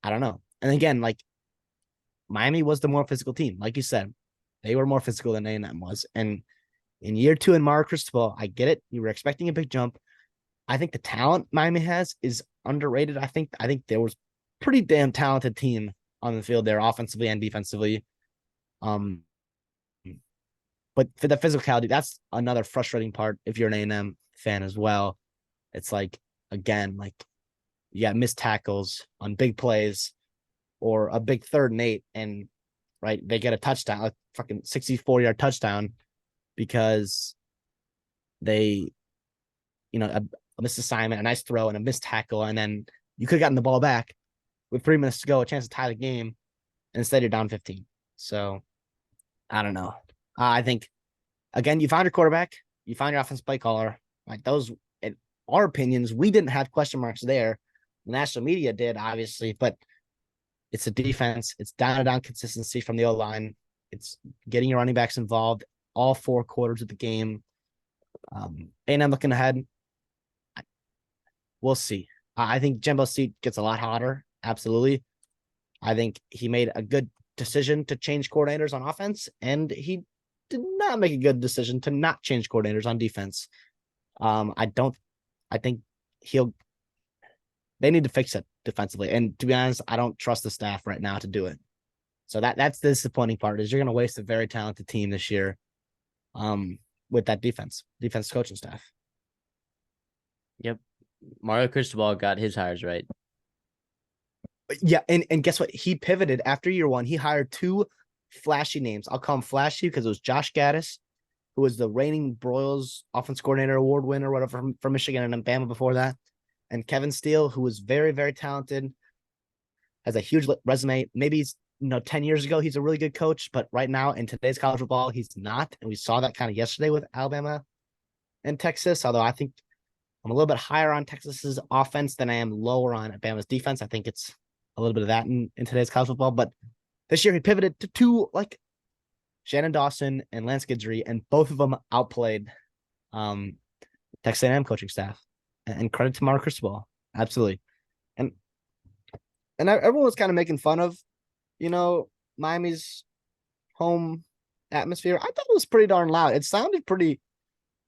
B: I don't know. And again, like, Miami was the more physical team. Like you said, they were more physical than A&M was. And in year 2 in Mario Cristobal, I get it. You were expecting a big jump. I think the talent Miami has is underrated. I think there was pretty damn talented team on the field there, offensively and defensively. But for the physicality, that's another frustrating part if you're an A&M fan as well. It's like, again, like, you got missed tackles on big plays or a big 3rd and 8, and right, they get a touchdown, a fucking 64-yard touchdown because they, a missed assignment, a nice throw, and a missed tackle, and then you could have gotten the ball back with 3 minutes to go, a chance to tie the game, and instead you're down 15. So, I don't know. I think, again, you found your quarterback, you found your offensive play caller. Like, those, in our opinions, we didn't have question marks there. The national media did, obviously, but it's a defense. It's down-to-down consistency from the O-line. It's getting your running backs involved all 4 quarters of the game. And I'm looking ahead. We'll see. I think Jimbo's seat gets a lot hotter. Absolutely. I think he made a good decision to change coordinators on offense, and he did not make a good decision to not change coordinators on defense. I think they need to fix it defensively. And to be honest, I don't trust the staff right now to do it. So that's the disappointing part, is you're going to waste a very talented team this year with that defense coaching staff.
A: Yep. Mario Cristobal got his hires right.
B: Yeah, and guess what? He pivoted after year 1. He hired 2 flashy names. I'll call them flashy because it was Josh Gaddis who was the reigning Broyles offense coordinator award winner, whatever, from Michigan and then Bama before that, and Kevin Steele, who was very, very talented, has a huge resume. Maybe he's 10 years ago, he's a really good coach, but right now in today's college football, he's not. And we saw that kind of yesterday with Alabama and Texas, although I think I'm a little bit higher on Texas's offense than I am lower on Alabama's defense. I think it's a little bit of that in today's college football. But this year he pivoted to two, like Shannon Dawson and Lance Guidry, and both of them outplayed Texas A&M coaching staff. And credit to Mark Cristobal. Absolutely. And everyone was kind of making fun of, Miami's home atmosphere. I thought it was pretty darn loud. It sounded pretty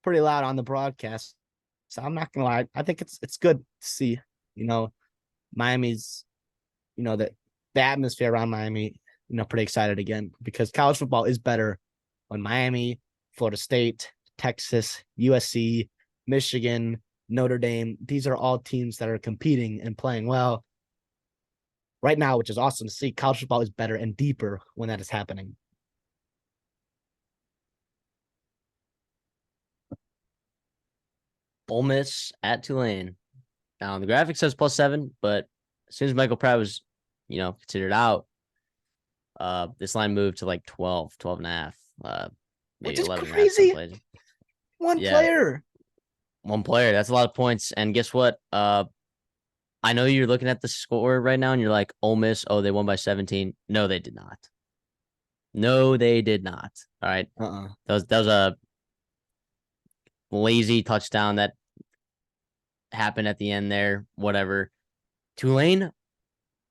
B: loud on the broadcast. So I'm not gonna lie. I think it's good to see, Miami's, the atmosphere around Miami, pretty excited again, because college football is better when Miami, Florida State, Texas, USC, Michigan, Notre Dame, these are all teams that are competing and playing well right now, which is awesome to see. College football is better and deeper when that is happening.
A: Ole Miss at Tulane. Now, the graphic says +7, but as soon as Michael Pratt was, considered out, this line moved to like 12 and a half, maybe
B: Which is
A: 11
B: crazy.
A: and a half.
B: One player.
A: One player. That's a lot of points. And guess what? I know you're looking at the score right now and you're like, Ole Miss, oh, they won by 17. No, they did not. No, they did not. All right. That was a lazy touchdown that happened at the end there. Whatever. Tulane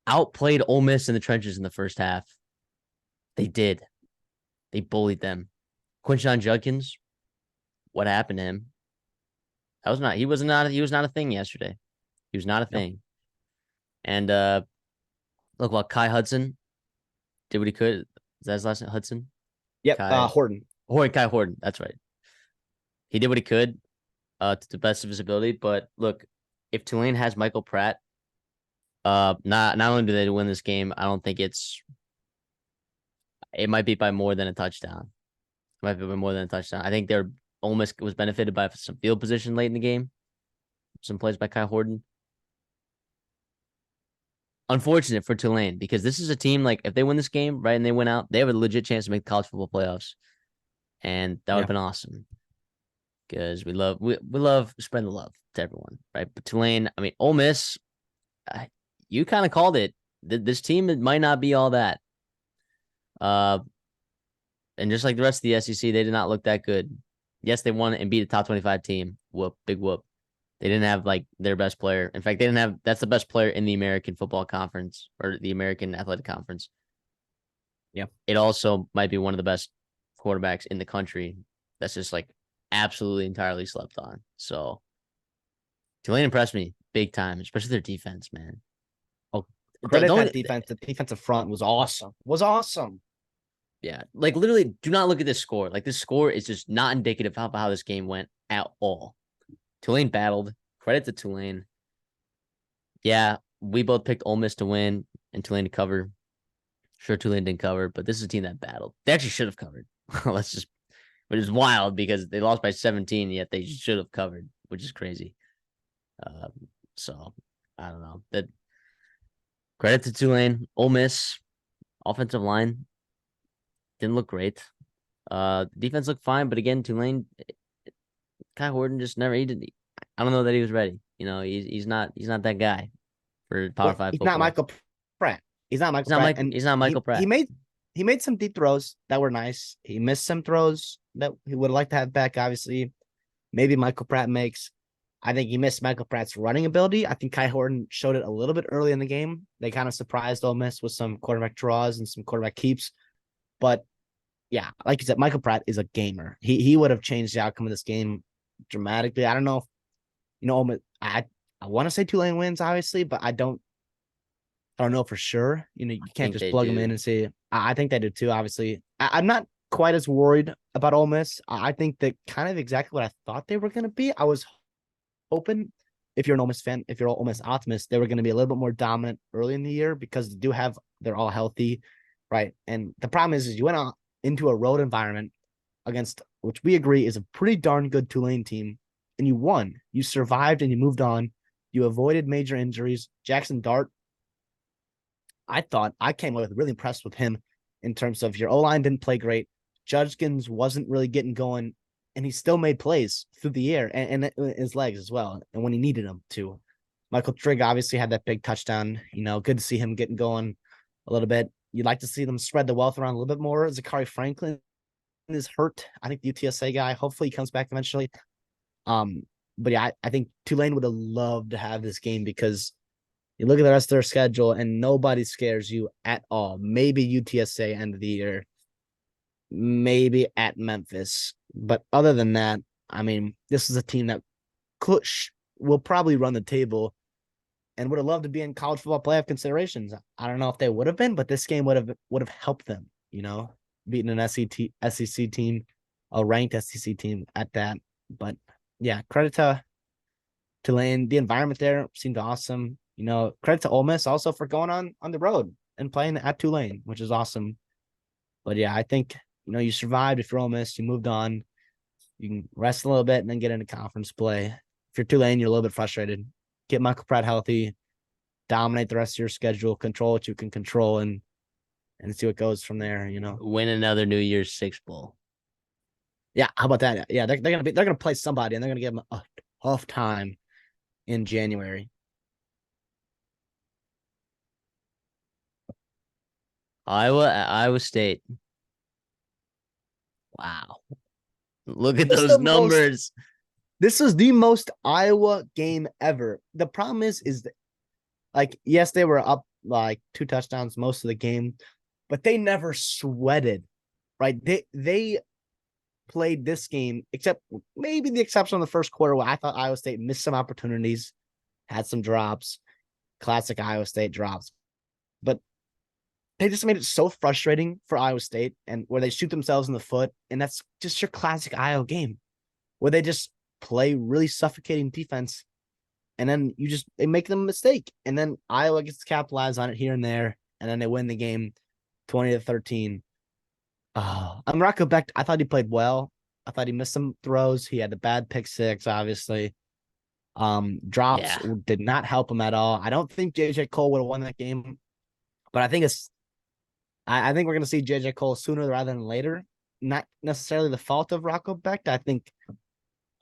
A: outplayed Ole Miss in the trenches in the first half. They did. They bullied them. Quinshon Judkins, what happened to him? He was not a thing yesterday. He was not a thing. And look, while Kai Hudson did what he could. Is that his last name? Hudson?
B: Yep. Horton.
A: Kai Horton. That's right. He did what he could to the best of his ability. But look, if Tulane has Michael Pratt, not only do they win this game, I don't think it might be by more than a touchdown. It might be by more than a touchdown. I think they're almost was benefited by some field position late in the game. Some plays by Kai Horton. Unfortunate for Tulane, because this is a team, like, if they win this game, right, and they win out, they have a legit chance to make the college football playoffs. And that would have been awesome. Because we love spreading the love to everyone, right? But Tulane, I mean, Ole Miss, you kind of called it. This team, it might not be all that. And just like the rest of the SEC, they did not look that good. Yes, they won and beat a top 25 team. Whoop, big whoop. They didn't have like their best player. In fact, that's the best player in the American Football Conference or the American Athletic Conference.
B: Yeah.
A: It also might be one of the best quarterbacks in the country. That's just like absolutely entirely slept on. So Tulane impressed me big time, especially their defense, man.
B: Oh, credit that defense. The defensive front was awesome.
A: Yeah. Like, literally, do not look at this score. Like, this score is just not indicative of how this game went at all. Tulane battled. Credit to Tulane. Yeah, we both picked Ole Miss to win and Tulane to cover. Sure, Tulane didn't cover, but this is a team that battled. They actually should have covered. Which is wild because they lost by 17, yet they should have covered, which is crazy. So, I don't know. That credit to Tulane. Ole Miss, offensive line, didn't look great. Defense looked fine, but again, Tulane, Kai Horton just never. I don't know that he was ready. He's not that guy for Power 5
B: He's
A: football.
B: not Michael Pratt. He's not Michael Pratt. He made some deep throws that were nice. He missed some throws that he would like to have back. Obviously, maybe Michael Pratt makes. I think he missed Michael Pratt's running ability. I think Kai Horton showed it a little bit early in the game. They kind of surprised Ole Miss with some quarterback draws and some quarterback keeps. But yeah, like you said, Michael Pratt is a gamer. He would have changed the outcome of this game dramatically. I don't know if, I want to say Tulane wins, obviously, but I don't know for sure. You can't just plug them in and say, I think they do too, obviously. I'm not quite as worried about Ole Miss. I think that kind of exactly what I thought they were going to be. I was hoping, if you're an Ole Miss fan, if you're an Ole Miss optimist, they were going to be a little bit more dominant early in the year because they're all healthy, right? And the problem is you went out into a road environment against, which we agree is a pretty darn good Tulane team, and you won. You survived and you moved on. You avoided major injuries. Jackson Dart, I came away with really impressed with him in terms of your O line didn't play great. Judgkins wasn't really getting going, and he still made plays through the air and his legs as well, and when he needed them to. Michael Trigg obviously had that big touchdown. Good to see him getting going a little bit. You'd like to see them spread the wealth around a little bit more. Zachary Franklin is hurt. I think the UTSA guy. Hopefully he comes back eventually. But yeah, I think Tulane would have loved to have this game because you look at the rest of their schedule and nobody scares you at all. Maybe UTSA end of the year, maybe at Memphis. But other than that, I mean, this is a team that will probably run the table and would have loved to be in college football playoff considerations. I don't know if they would have been, but this game would have helped them, beating an SEC team, a ranked SEC team at that. But yeah, credit to Tulane. The environment there seemed awesome. Credit to Ole Miss also for going on the road and playing at Tulane, which is awesome. But yeah, I think you survived. If you're Ole Miss, you moved on. You can rest a little bit and then get into conference play. If you're Tulane, you're a little bit frustrated. Get Michael Pratt healthy, dominate the rest of your schedule, control what you can control, and see what goes from there.
A: Win another New Year's Six bowl.
B: Yeah, how about that? Yeah, they're gonna play somebody, and they're gonna give them a tough time in January.
A: Iowa State. Wow. Look at
B: This is
A: those numbers.
B: This is the most Iowa game ever. The problem is that, like, yes, they were up like 2 touchdowns most of the game, but they never sweated, right? They played this game, except maybe the exception of the first quarter where I thought Iowa State missed some opportunities, had some drops, classic Iowa State drops. But they just made it so frustrating for Iowa State, and where they shoot themselves in the foot, and that's just your classic Iowa game, where they just play really suffocating defense, and then they make them a mistake, and then Iowa gets to capitalize on it here and there, and then they win the game 20-13. I'm Rocco Beck. I thought he played well. I thought he missed some throws. He had the bad pick six, obviously. Drops did not help him at all. I don't think JJ Cole would have won that game, but I think I think we're going to see JJ Cole sooner rather than later. Not necessarily the fault of Rocco Beck. I think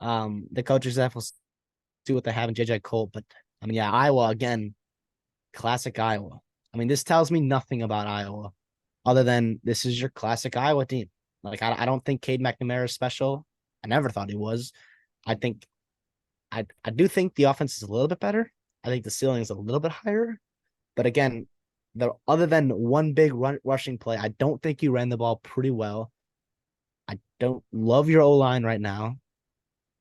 B: the coaching staff will see what they have in JJ Cole. But I mean, yeah, Iowa again, classic Iowa. I mean, this tells me nothing about Iowa other than this is your classic Iowa team. Like, I don't think Cade McNamara is special. I never thought he was. I do think the offense is a little bit better. I think the ceiling is a little bit higher. But again, other than one big rushing play, I don't think you ran the ball pretty well. I don't love your O-line right now.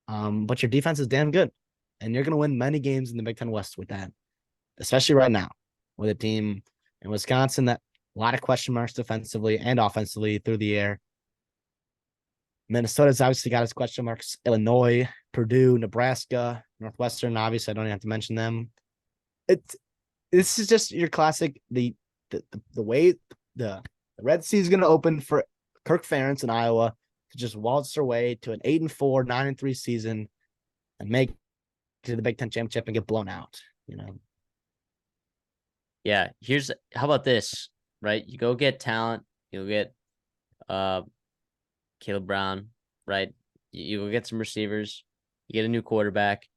B: But your defense is damn good. And you're going to win many games in the Big Ten West with that, especially right now with a team in Wisconsin that a lot of question marks defensively and offensively through the air. Minnesota's obviously got its question marks. Illinois, Purdue, Nebraska, Northwestern, obviously, I don't even have to mention them. This is just your classic, the way the Red Sea is going to open for Kirk Ferentz in Iowa to just waltz their way to an 8-4, 9-3 season and make it to the Big Ten championship and get blown out,
A: Yeah. How about this, right? You go get talent. You'll get Caleb Brown, right? You go get some receivers. You get a new quarterback.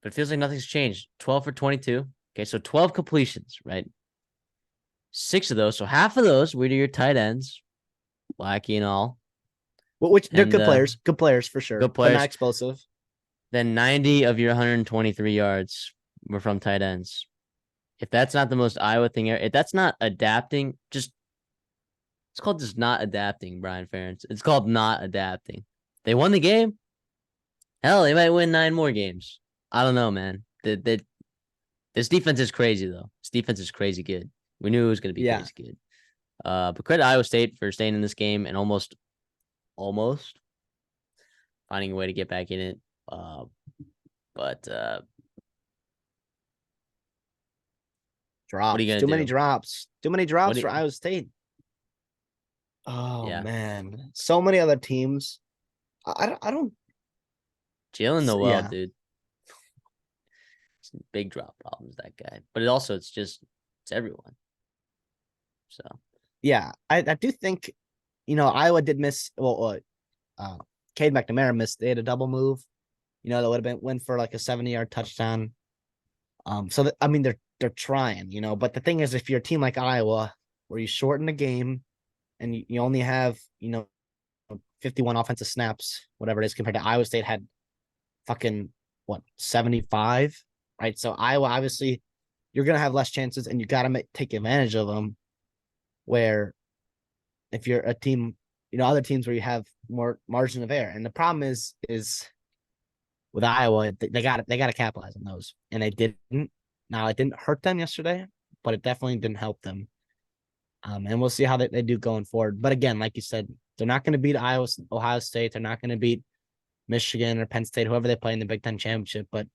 A: But it feels like nothing's changed. 12 for 22. Okay, so 12 completions, right? 6 of those, so half of those were to your tight ends, Lackey and all.
B: Which they're good players for sure,
A: good players,
B: but not explosive.
A: Then 90 of your 123 yards were from tight ends. If that's not the most Iowa thing, if that's not adapting, it's called just not adapting, Brian Ferentz. It's called not adapting. They won the game. Hell, they might win 9 more games. I don't know, man. This defense is crazy, though. This defense is crazy good. We knew it was going to be crazy good. But credit Iowa State for staying in this game and almost finding a way to get back in it. But
B: drops. Too many drops for Iowa State. Oh
A: Yeah.
B: man, so many other teams. I don't.
A: Jalen Noel,
B: Yeah,
A: dude. Big drop problems, that guy. But it also, it's everyone. So,
B: yeah. I do think, Iowa did miss. Well, Cade McNamara missed. They had a double move. That would have been went for like a 70-yard touchdown. So that, I mean, they're trying. But the thing is, if you're a team like Iowa, where you shorten the game and you only have 51 offensive snaps, whatever it is, compared to Iowa State had fucking what 75, right? So Iowa, obviously, you're gonna have less chances, and you got to take advantage of them. Where if you're a team, other teams where you have more margin of error, and the problem is with Iowa, they got to capitalize on those, and they didn't. Now it didn't hurt them yesterday, but it definitely didn't help them. And we'll see how they do going forward. But again, like you said, they're not going to beat Ohio State. They're not going to beat Michigan or Penn State, whoever they play in the Big Ten championship. But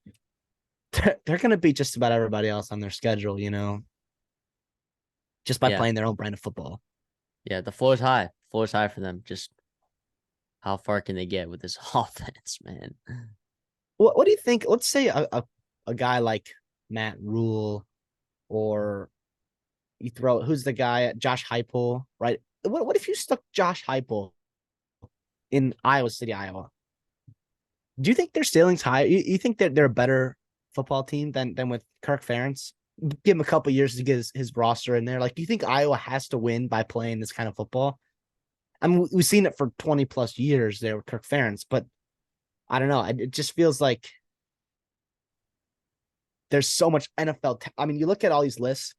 B: they're going to beat just about everybody else on their schedule, just by
A: yeah.
B: playing their own brand of football.
A: Yeah. The floor is high. Floor is high for them. Just how far can they get with this offense, man?
B: What do you think? Let's say a guy like Matt Rule, or you throw who's the guy, Josh Heupel, right? What if you stuck Josh Heupel in Iowa City, Iowa? Do you think their ceiling's high? You think that they're a better football team than with Kirk Ferentz? Give him a couple years to get his roster in there. Like, do you think Iowa has to win by playing this kind of football? I mean, we've seen it for 20 plus years there with Kirk Ferentz, but I don't know. It just feels like there's so much NFL. I mean, you look at all these lists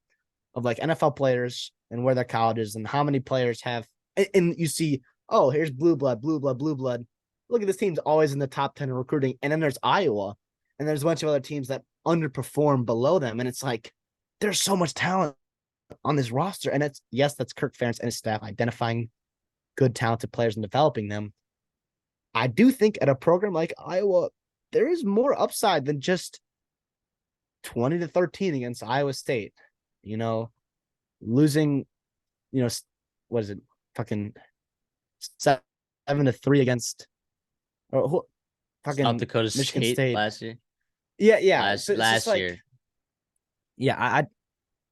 B: of like NFL players and where their colleges and how many players have, and you see, oh, here's blue blood, blue blood, blue blood. Look at this team's always in the top 10 in recruiting. And then there's Iowa, and there's a bunch of other teams that underperform below them. And it's like, there's so much talent on this roster. And it's, yes, that's Kirk Ferentz and his staff identifying good, talented players and developing them. I do think at a program like Iowa, there is more upside than just 20-13 against Iowa State. You know, losing, you know, what is it? Fucking 7-3 against or
A: South
B: fucking
A: Dakota
B: Michigan
A: State
B: State.
A: last year.
B: Yeah, yeah.
A: Last
B: So it's just
A: last
B: like,
A: year.
B: yeah,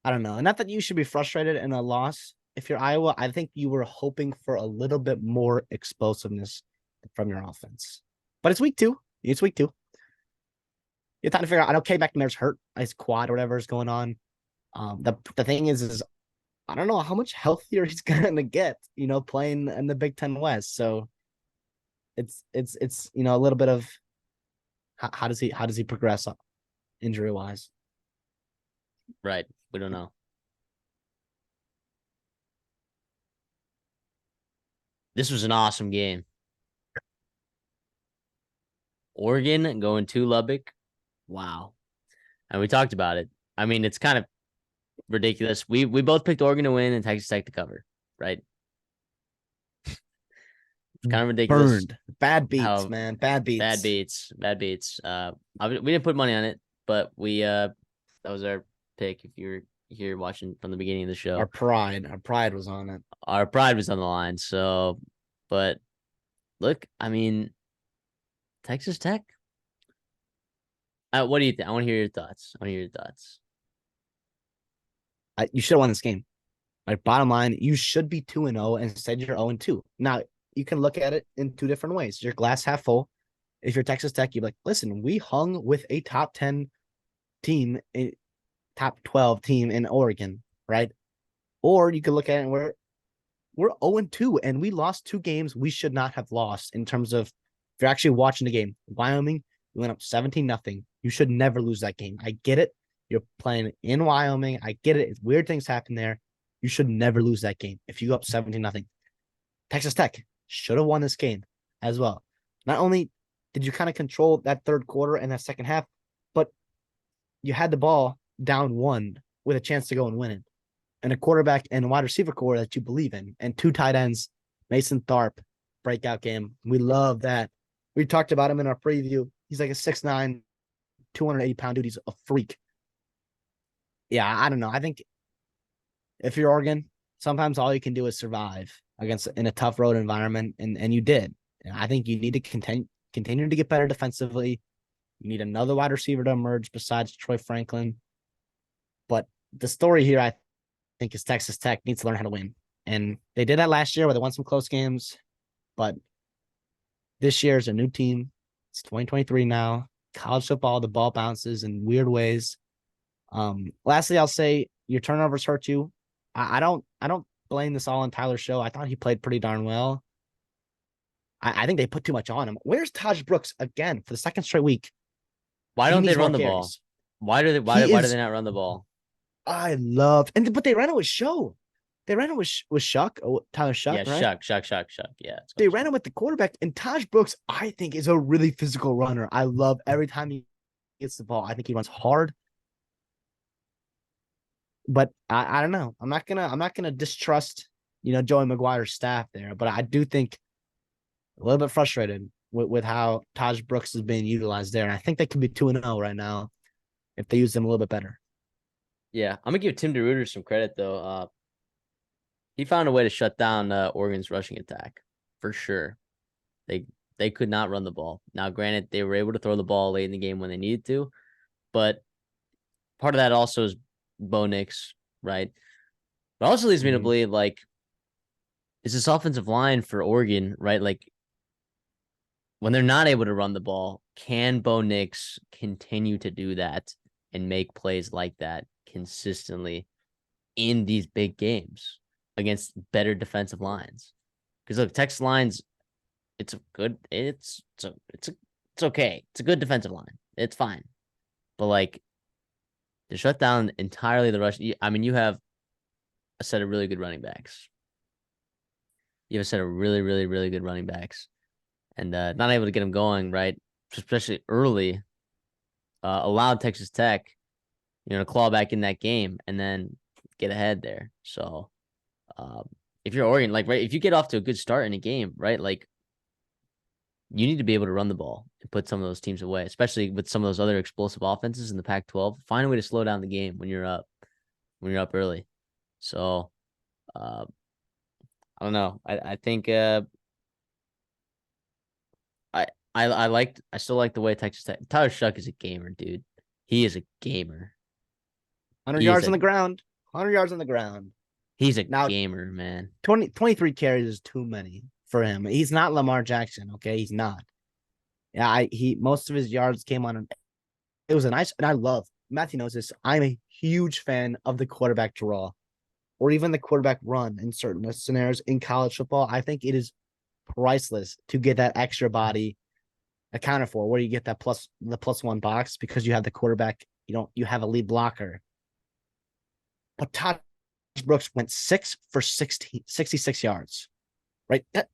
B: I don't know. Not that you should be frustrated in a loss. If you're Iowa, I think you were hoping for a little bit more explosiveness from your offense. But it's week two. It's week two. You're trying to figure out. I know K McNamara's hurt, his quad or whatever is going on. The thing is I don't know how much healthier he's gonna get, playing in the Big Ten West. So it's a little bit of how does he progress injury wise.
A: Right. We don't know. This was an awesome game. Oregon going to Lubbock. Wow. And we talked about it. I mean, it's kind of ridiculous. We both picked Oregon to win and Texas Tech to cover, right? It's kind of ridiculous.
B: Burned. Bad beats,
A: How
B: man. Bad
A: bad
B: beats.
A: beats, bad beats. We didn't put money on it, but that was our pick. If you're here watching from the beginning of the
B: Our
A: show,
B: pride. Our pride was on it.
A: our pride was on the line. So, but look, I mean, Texas Tech. What do you think? I want to hear your thoughts. I want to hear your thoughts.
B: You should have won this game. Like, bottom line, you should be 2-0 and instead you're 0-2. Now, you can look at it in two different ways. Your glass half full. If you're Texas Tech, you're like, listen, we hung with a top 10 team, a top 12 team in Oregon, right? Or you could look at it and we're 0-2 and we lost two games we should not have lost in terms of, if you're actually watching the game. Wyoming, you went up 17-0. You should never lose that game. I get it. You're playing in Wyoming. I get it. Weird things happen there. You should never lose that game. If you go up 17-0, Texas Tech should have won this game as well. Not only did you kind of control that third quarter and that second half, but you had the ball down one with a chance to go and win it. And a quarterback and a wide receiver core that you believe in, and two tight ends, Mason Tharp, breakout game. We love that. We talked about him in our preview. He's like a 6'9", 280-pound dude. He's a freak. Yeah, I don't know. I think if you're Oregon, sometimes all you can do is survive against in a tough road environment, and you did. And I think you need to continue to get better defensively. You need another wide receiver to emerge besides Troy Franklin. But the story here, I think, is Texas Tech needs to learn how to win. And they did that last year where they won some close games. But this year is a new team. It's 2023 now. College football, the ball bounces in weird ways. Lastly, I'll say your turnovers hurt you. I don't blame this all on Tyler's show. I thought he played pretty darn well. I think they put too much on him. Where's Taj Brooks again for the second straight week?
A: Why
B: He
A: don't they
B: needs more
A: run the ball?
B: carries.
A: Why do they
B: He
A: why do
B: is.
A: they not run the ball?
B: I love but they ran it with Show. They ran it with Shuck, Tyler
A: Yeah,
B: Shuck, right?
A: Shuck. Yeah.
B: They ran it with the quarterback, and Taj Brooks, I think, is a really physical runner. I love every time he gets the ball. I think he runs hard. But I don't know. I'm not gonna distrust, Joey McGuire's staff there. But I do think a little bit frustrated with how Taj Brooks is being utilized there. And I think they could be 2-0 right now if they use them a little bit better.
A: Yeah. I'm gonna give Tim DeRuyter some credit though. He found a way to shut down Oregon's rushing attack for sure. They they could not run the ball. Now, granted, they were able to throw the ball late in the game when they needed to, but part of that also is Bo Nix, right? But also leads me to
B: Mhm.
A: believe like is this offensive line for Oregon, right? Like when they're not able to run the ball, can Bo Nix continue to do that and make plays like that consistently in these big games against better defensive lines? Because look, Texas lines, it's a good, it's okay. It's a good defensive line. It's fine, but like to shut down entirely the rush. I mean, you have a set of really good running backs. You have a set of really, really, really good running backs, and not able to get them going right, especially early. Allowed Texas Tech, to claw back in that game and then get ahead there. So, if you're Oregon, like right, if you get off to a good start in a game, right, like you need to be able to run the ball and put some of those teams away, especially with some of those other explosive offenses in the Pac-12. Find a way to slow down the game when you're up early. So, uh, I don't know. I think I still like the way Texas Tech. Tyler Shuck is a gamer, dude. He is a gamer.
B: 100
A: He is
B: yards on
A: a
B: the ground. 100 yards on the ground.
A: he's a
B: Now,
A: gamer, man.
B: 23 carries is too many for him. He's not Lamar Jackson, okay? He's not. Yeah, he most of his yards came on. It was a nice, and I love Matthew knows this. I'm a huge fan of the quarterback draw, or even the quarterback run in certain scenarios in college football. I think it is priceless to get that extra body accounted for, where you get that the +1 box because you have the quarterback. You have a lead blocker. But Todd Brooks went 6 for 16, 66 yards. Right? Get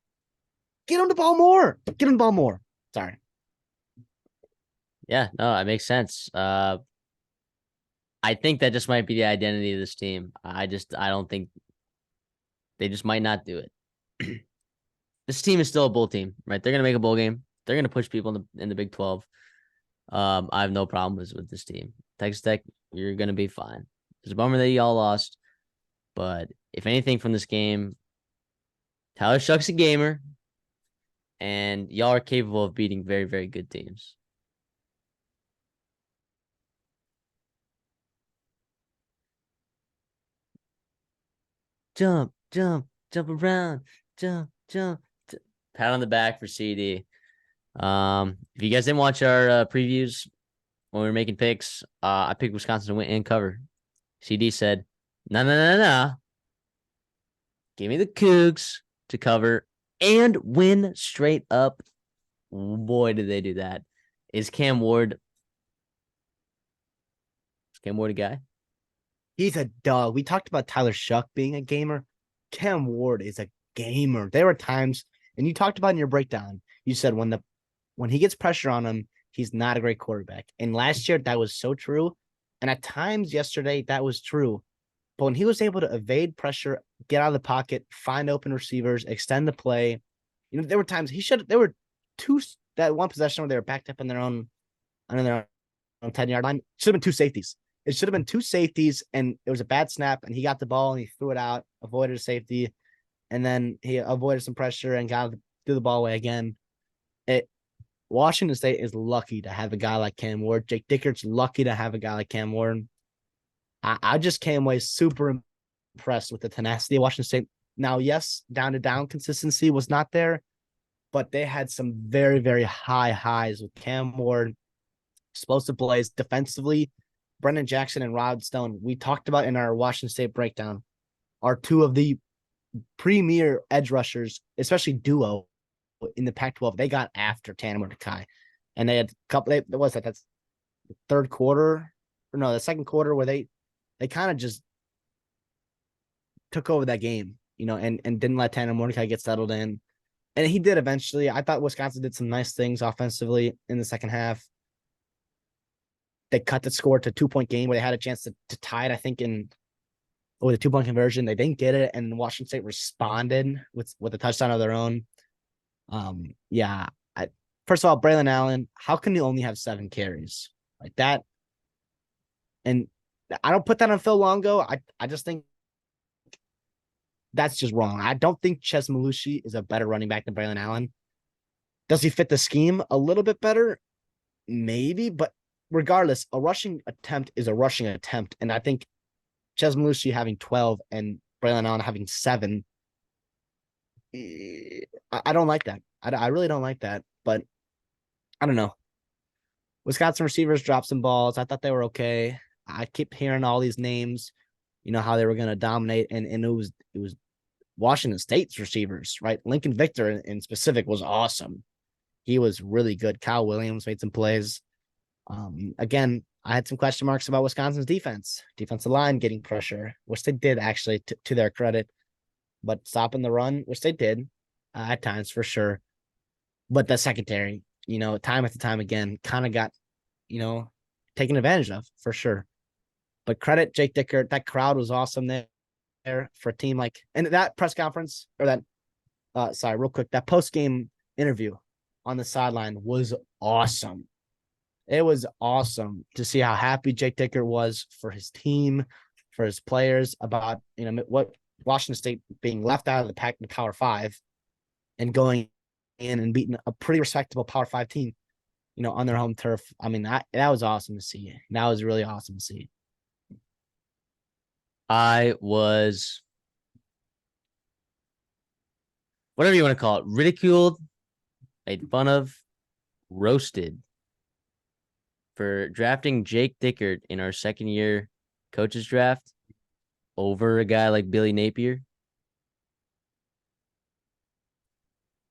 B: him the ball more. Get him the ball more. Sorry.
A: Yeah, no, it makes sense. I think that just might be the identity of this team. I don't think they just might not do it. This team is still a bowl team, right? They're gonna make a bowl game. They're gonna push people in the Big 12. I have no problems with this team. Texas Tech, you're gonna be fine. It's a bummer that y'all lost, but if anything from this game, Tyler Shuck's a gamer, and y'all are capable of beating very, very good teams. Jump, jump, jump around, jump, jump. Pat on the back for CD. If you guys didn't watch our previews when we were making picks, I picked Wisconsin to win and cover. CD said, "No, no, no, no. Give me the Cougs to cover and win straight up." Boy, did they do that. Is Cam Ward a guy?
B: He's a dog. We talked about Tyler Shuck being a gamer. Cam Ward is a gamer. There were times, and you talked about in your breakdown, you said when he gets pressure on him, he's not a great quarterback. And last year that was so true. And at times yesterday that was true. But when he was able to evade pressure, get out of the pocket, find open receivers, extend the play, there were times there were that one possession where they were backed up on their own 10-yard line. Should have been two safeties. It should have been two safeties, and it was a bad snap, and he got the ball and he threw it out, avoided a safety, and then he avoided some pressure and threw the ball away again. It Washington State is lucky to have a guy like Cam Ward. Jake Dickert's lucky to have a guy like Cam Ward. I just came away super impressed with the tenacity of Washington State. Now, yes, down to down consistency was not there, but they had some very, very high highs with Cam Ward, explosive plays defensively. Brendan Jackson and Rod Stone, we talked about in our Washington State breakdown, are two of the premier edge rushers, especially duo in the Pac-12. They got after Tanner Mordecai, and they had a couple. What was that? That's the third quarter, or no, the second quarter where they kind of just took over that game, and didn't let Tanner Mordecai get settled in. And he did eventually. I thought Wisconsin did some nice things offensively in the second half. They cut the score to 2-point game where they had a chance to tie it, I think, with a 2-point conversion. They didn't get it, and Washington State responded with a touchdown of their own. Yeah. First of all, Braylon Allen, how can you only have 7 carries like that? And I don't put that on Phil Longo. I just think that's just wrong. I don't think Ches Malushi is a better running back than Braylon Allen. Does he fit the scheme a little bit better? Maybe, but regardless, a rushing attempt is a rushing attempt. And I think Ches Malushi having 12 and Braylon Allen having 7, I don't like that. I really don't like that, but I don't know. Wisconsin receivers dropped some balls. I thought they were okay. I keep hearing all these names, how they were going to dominate, and it was Washington State's receivers, right? Lincoln Victor in specific was awesome. He was really good. Kyle Williams made some plays. Again, I had some question marks about Wisconsin's defensive line getting pressure, which they did actually to their credit, but stopping the run, which they did at times for sure. But the secondary, time after time again, kind of got, taken advantage of for sure. But credit Jake Dickert. That crowd was awesome there for a team like, and that press conference or that, real quick, that post game interview on the sideline was awesome. It was awesome to see how happy Jake Dickert was for his team, for his players, about what Washington State being left out of the Power 5 and going in and beating a pretty respectable Power 5 team, on their home turf. I mean, that was awesome to see. That was really awesome to see.
A: I was, whatever you want to call it, ridiculed, made fun of, roasted for drafting Jake Dickert in our second year coaches draft over a guy like Billy Napier.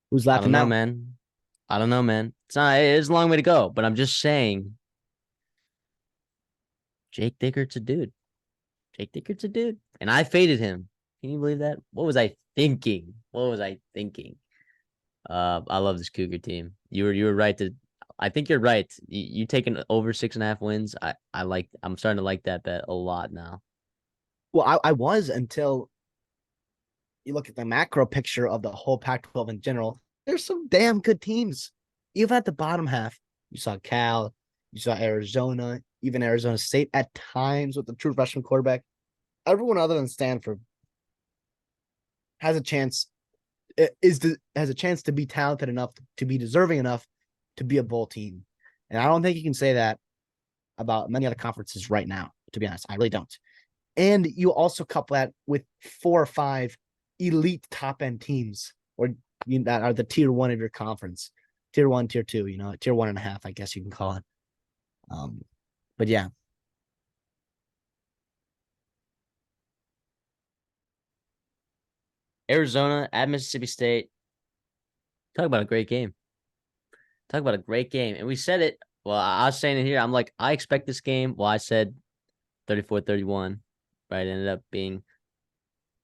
B: Who's
A: I
B: laughing
A: don't know,
B: now?
A: man. I don't know, man. It's a long way to go, but I'm just saying Jake Dickert's a dude. Jake Dickert's a dude. And I faded him. Can you believe that? What was I thinking? I love this Cougar team. You were right to. I think you're right. You taking over 6.5 wins. I'm starting to like that bet a lot now.
B: Well, I was until you look at the macro picture of the whole Pac-12 in general. There's some damn good teams. Even at the bottom half, you saw Cal, you saw Arizona, even Arizona State at times with the true freshman quarterback. Everyone other than Stanford has a chance has a chance to be talented enough, to be deserving enough to be a bowl team. And I don't think you can say that about many other conferences right now, to be honest. I really don't. And you also couple that with 4 or 5 elite top end teams that are the tier 1 of your conference. Tier 1, tier 2, tier 1.5, I guess you can call it. But yeah.
A: Arizona at Mississippi State. Talk about a great game. And we said it. Well, I was saying it here. I'm like, I expect this game. Well, I said 34-31. Right. It ended up being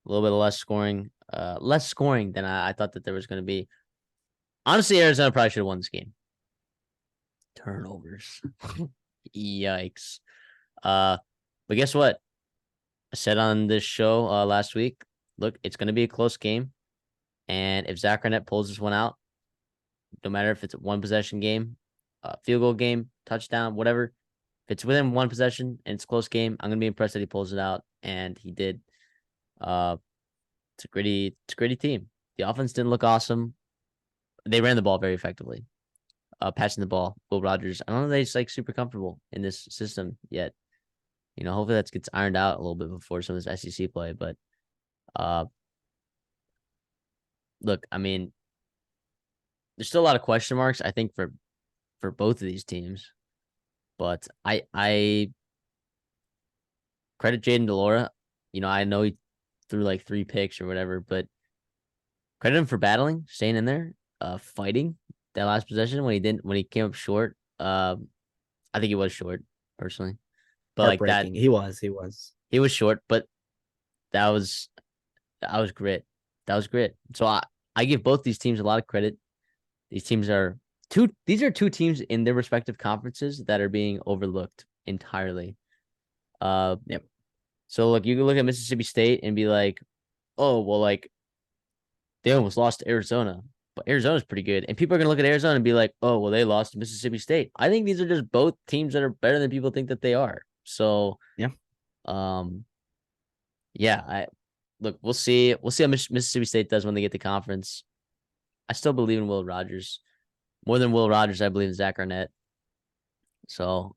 A: a little bit less scoring than I thought that there was going to be. Honestly, Arizona probably should have won this game. Turnovers. Yikes. But guess what? I said on this show last week, look, it's going to be a close game. And if Zach Arnett pulls this one out, no matter if it's a 1 possession game, field goal game, touchdown, whatever, If it's within one possession and it's a close game, I'm gonna be impressed that he pulls it out, and he did. Uh, it's a gritty team. The offense didn't look awesome. They ran the ball very effectively. Passing the ball, Will Rogers. I don't know if he's like super comfortable in this system yet. Hopefully that gets ironed out a little bit before some of this SEC play. But uh, look, I mean, there's still a lot of question marks, I think, for both of these teams. But I credit Jaden DeLora. I know he threw like 3 picks or whatever, but credit him for battling, staying in there, fighting that last possession when he came up short. I think he was short personally, but like that
B: Heartbreaking.
A: he was short, but that was grit. That was grit. So I give both these teams a lot of credit. These teams are these are two teams in their respective conferences that are being overlooked entirely.
B: Yep.
A: So look, you can look at Mississippi State and be like, oh, well, like they almost lost to Arizona, but Arizona's pretty good. And people are gonna look at Arizona and be like, oh, well, they lost to Mississippi State. I think these are just both teams that are better than people think that they are. So
B: Yeah.
A: Yeah, look, we'll see. We'll see how Mississippi State does when they get to conference. I still believe in Will Rogers. More than Will Rogers, I believe in Zach Arnett. So,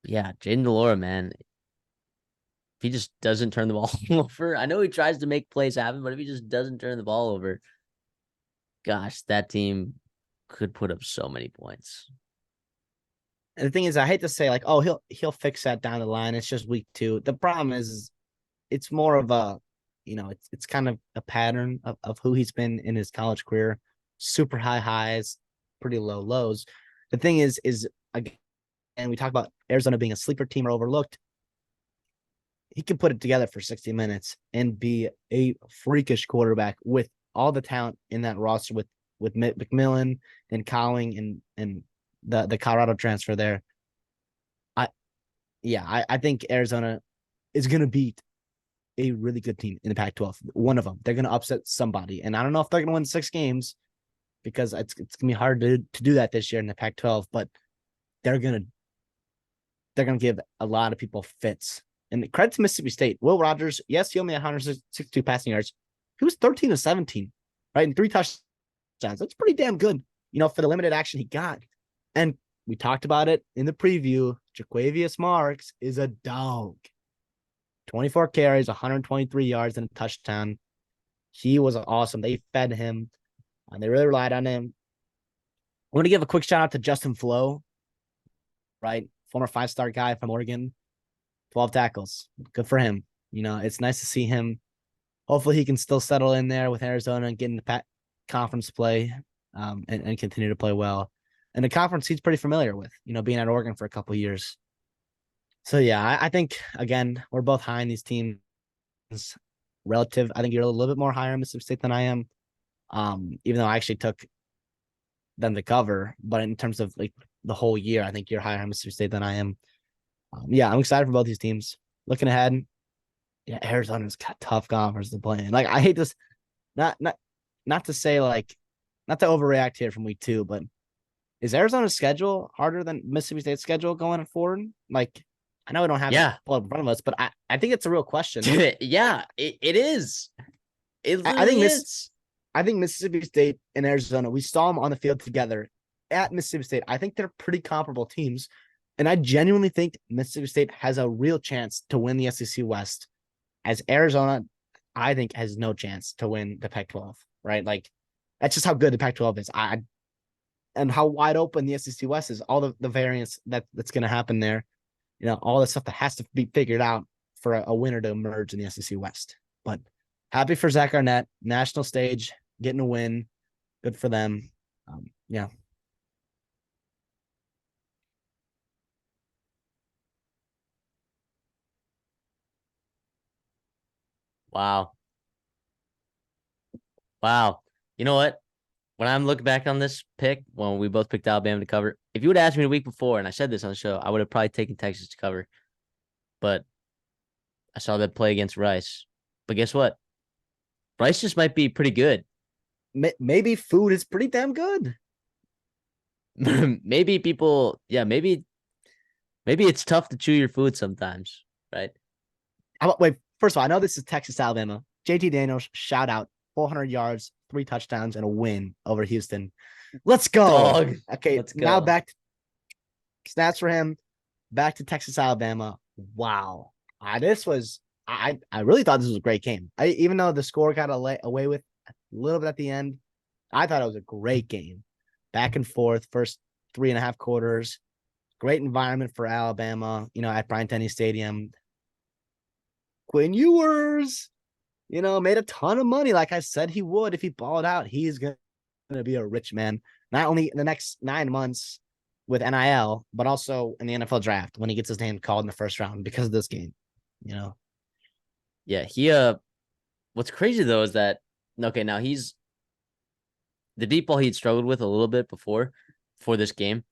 A: yeah, Jaden DeLora, man, if he just doesn't turn the ball over, I know he tries to make plays happen, but if he just doesn't turn the ball over, gosh, that team could put up so many points.
B: And the thing is, I hate to say like, oh, he'll fix that down the line. It's just week 2. The problem is, it's more of a, it's kind of a pattern of who he's been in his college career. Super high highs, pretty low lows. The thing is again, and we talk about Arizona being a sleeper team or overlooked. He can put it together for 60 minutes and be a freakish quarterback with all the talent in that roster with McMillan and Cowing and the Colorado transfer there. I think Arizona is going to beat a really good team in the Pac-12. One of them. They're going to upset somebody. And I don't know if they're going to win 6 games because it's going to be hard to do that this year in the Pac-12, but they're going to give a lot of people fits. And credit to Mississippi State. Will Rogers, yes, he only had 162 passing yards. He was 13 of 17, right? And 3 touchdowns. That's pretty damn good, for the limited action he got. And we talked about it in the preview. Jaquavius Marks is a dog. 24 carries, 123 yards, and a touchdown. He was awesome. They fed him, and they really relied on him. I want to give a quick shout out to Justin Flo, right? Former 5-star guy from Oregon. 12 tackles. Good for him. It's nice to see him. Hopefully he can still settle in there with Arizona and get into conference play and continue to play well. And the conference he's pretty familiar with, being at Oregon for a couple of years. So, yeah, I think, again, we're both high in these teams. Relative, I think you're a little bit more higher in Mississippi State than I am, even though I actually took them to cover. But in terms of, like, the whole year, I think you're higher in Mississippi State than I am. Yeah, I'm excited for both these teams. Looking ahead, yeah, Arizona's got tough conference to play in. Like, I hate this, not to say, like, not to overreact here from week 2, but is Arizona's schedule harder than Mississippi State's schedule going forward? Like, I know we don't have it pulled up in front of us, but I think it's a real question.
A: Yeah, it is. It really
B: I think
A: is.
B: I think Mississippi State and Arizona, we saw them on the field together at Mississippi State. I think they're pretty comparable teams. And I genuinely think Mississippi State has a real chance to win the SEC West, as Arizona, I think, has no chance to win the Pac-12, right? Like, that's just how good the Pac-12 is. And how wide open the SEC West is, all the variance that's going to happen there, all the stuff that has to be figured out for a winner to emerge in the SEC West. But happy for Zach Arnett, national stage, getting a win. Good for them. Yeah.
A: Wow. You know what? When I'm looking back on this pick, when we both picked Alabama to cover, if you would have asked me the week before, and I said this on the show, I would have probably taken Texas to cover. But I saw that play against Rice. But guess what? Rice just might be pretty good.
B: Maybe food is pretty damn good.
A: Maybe people, maybe Maybe it's tough to chew your food sometimes, right?
B: Wait, first of all, I know this is Texas, Alabama. JT Daniels, shout out, 400 yards, 3 touchdowns, and a win over Houston. Let's go.
A: Dog.
B: Okay,
A: Let's
B: now
A: go.
B: back to stats for him. Back to Texas, Alabama. Wow. This was I really thought this was a great game. Even though the score got away with a little bit at the end, I thought it was a great game. Back and forth, first 3.5 quarters. Great environment for Alabama, at Bryant Denny Stadium. Quinn Ewers, made a ton of money, like I said he would if he balled out. He's going to be a rich man, not only in the next 9 months with NIL, but also in the NFL draft when he gets his name called in the first round because of this game.
A: Yeah, what's crazy though is that okay, now he's the deep ball he'd struggled with a little bit before this game.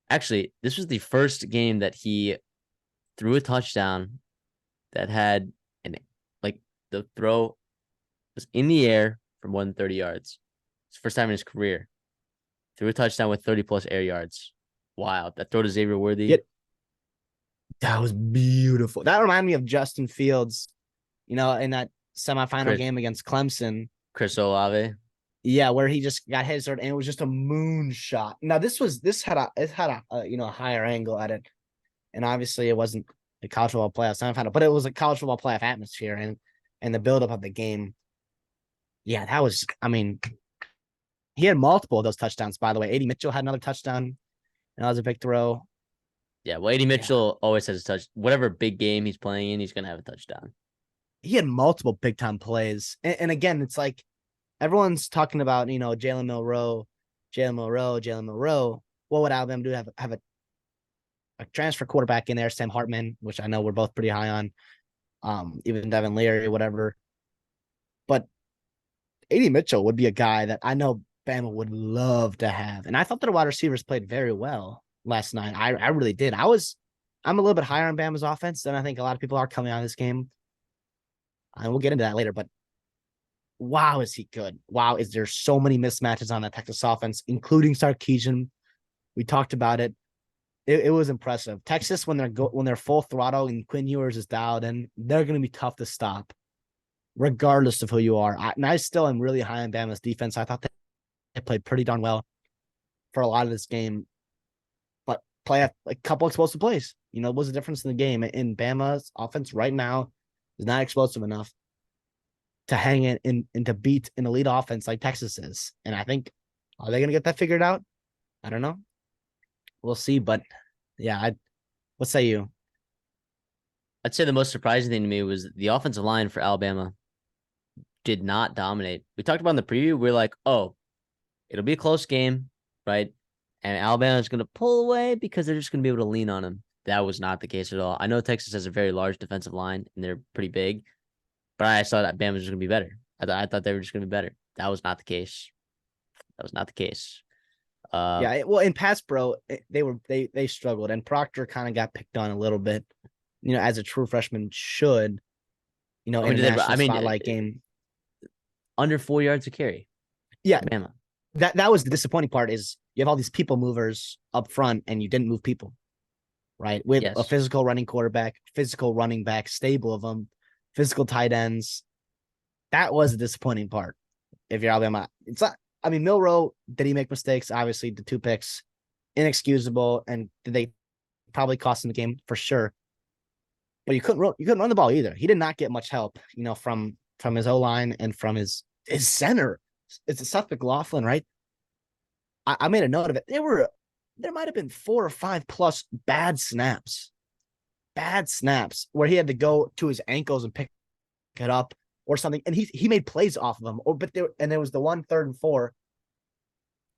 A: Actually, this was the first game that he threw a touchdown that had like the throw was in the air for more than 30 yards. It's the first time in his career. Threw a touchdown with 30 plus air yards. Wow. That throw to Xavier Worthy.
B: Yeah, that was beautiful. That reminded me of Justin Fields, in that semifinal game against Clemson.
A: Chris Olave.
B: Yeah, where he just got hit and it was just a moonshot. Now this had a higher angle at it, and obviously it wasn't a college football playoff semifinal, but it was a college football playoff atmosphere and the buildup of the game. Yeah, that was. I mean, he had multiple of those touchdowns. By the way, AD Mitchell had another touchdown, and that was a big throw.
A: Yeah, well, AD Mitchell always has a touch. Whatever big game he's playing in, he's gonna have a touchdown.
B: He had multiple big time plays, and again, it's like everyone's talking about Jalen Milroe. What would Alabama do? Have a transfer quarterback in there, Sam Hartman, which I know we're both pretty high on. Even Devin Leary, whatever. But AD Mitchell would be a guy that I know Bama would love to have, and I thought that the wide receivers played very well last night. I really did. I'm a little bit higher on Bama's offense than I think a lot of people are coming out of this game, and we'll get into that later. But wow, is he good? Wow, is there so many mismatches on that Texas offense, including Sarkisian. We talked about it. It was impressive. Texas, when they're full throttle and Quinn Ewers is dialed in, they're going to be tough to stop, regardless of who you are. I still am really high on Bama's defense. I thought they played pretty darn well for a lot of this game, but play a couple explosive plays. What was the difference in the game? And Bama's offense right now is not explosive enough to hang in and to beat an elite offense like Texas is. And I think, are they going to get that figured out? I don't know. We'll see. But yeah, what say you?
A: I'd say the most surprising thing to me was the offensive line for Alabama did not dominate. We talked about in the preview. We're like, oh, it'll be a close game, right? And Alabama's going to pull away because they're just going to be able to lean on them. That was not the case at all. I know Texas has a very large defensive line and they're pretty big, but I saw that Bama was just going to be better. I thought they were just going to be better. That was not the case. That was not the case.
B: Well, in pass pro, they struggled, and Proctor kind of got picked on a little bit, as a true freshman should, in a national spotlight game.
A: Under 4 yards a carry.
B: Yeah, Bama. That was the disappointing part is you have all these people movers up front, and you didn't move people, right? With a physical running quarterback, physical running back, stable of them, physical tight ends. That was the disappointing part. If you're Alabama, it's not. I mean, Milroe, did he make mistakes? Obviously, the 2 picks, inexcusable, and did they probably cost him the game for sure? But you couldn't run the ball either. He did not get much help, from his O-line and from his center. It's Seth McLaughlin, right? I made a note of it. There might have been 4 or 5 plus bad snaps where he had to go to his ankles and pick it up or something, and he made plays off of them. There was the 1 3rd and 4.